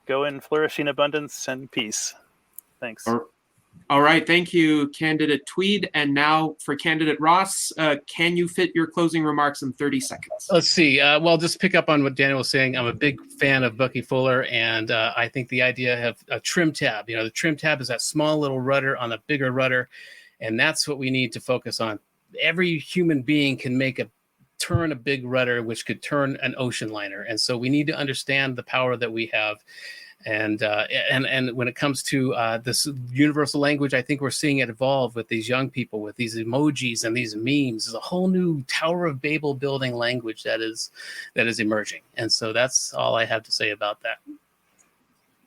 go in flourishing abundance and peace. Thanks. All right. Thank you, Candidate Tweed. And now for Candidate Ross, can you fit your closing remarks in 30 seconds? Let's see. Well, just pick up on what Daniel was saying. I'm a big fan of Bucky Fuller, and I think the idea of a trim tab, the trim tab is that small little rudder on a bigger rudder, and that's what we need to focus on. Every human being can turn a big rudder, which could turn an ocean liner. And so we need to understand the power that we have. And when it comes to this universal language, I think we're seeing it evolve with these young people, with these emojis and these memes. There's a whole new Tower of Babel building language that is emerging. And so that's all I have to say about that.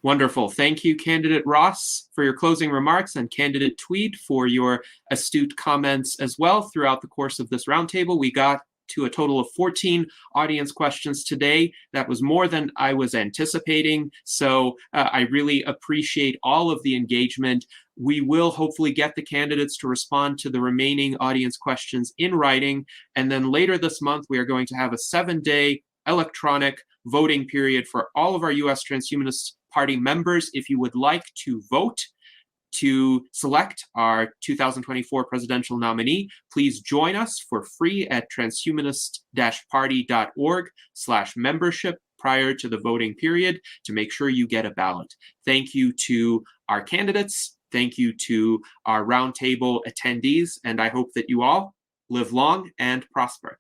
Wonderful. Thank you, Candidate Ross, for your closing remarks, and Candidate Tweed for your astute comments as well throughout the course of this roundtable. We got to a total of 14 audience questions today. That was more than I was anticipating. So I really appreciate all of the engagement. We will hopefully get the candidates to respond to the remaining audience questions in writing. And then later this month, we are going to have a 7-day electronic voting period for all of our U.S. Transhumanist Party members. If you would like to vote to select our 2024 presidential nominee, please join us for free at transhumanist-party.org/membership prior to the voting period to make sure you get a ballot. Thank you to our candidates. Thank you to our roundtable attendees. And I hope that you all live long and prosper.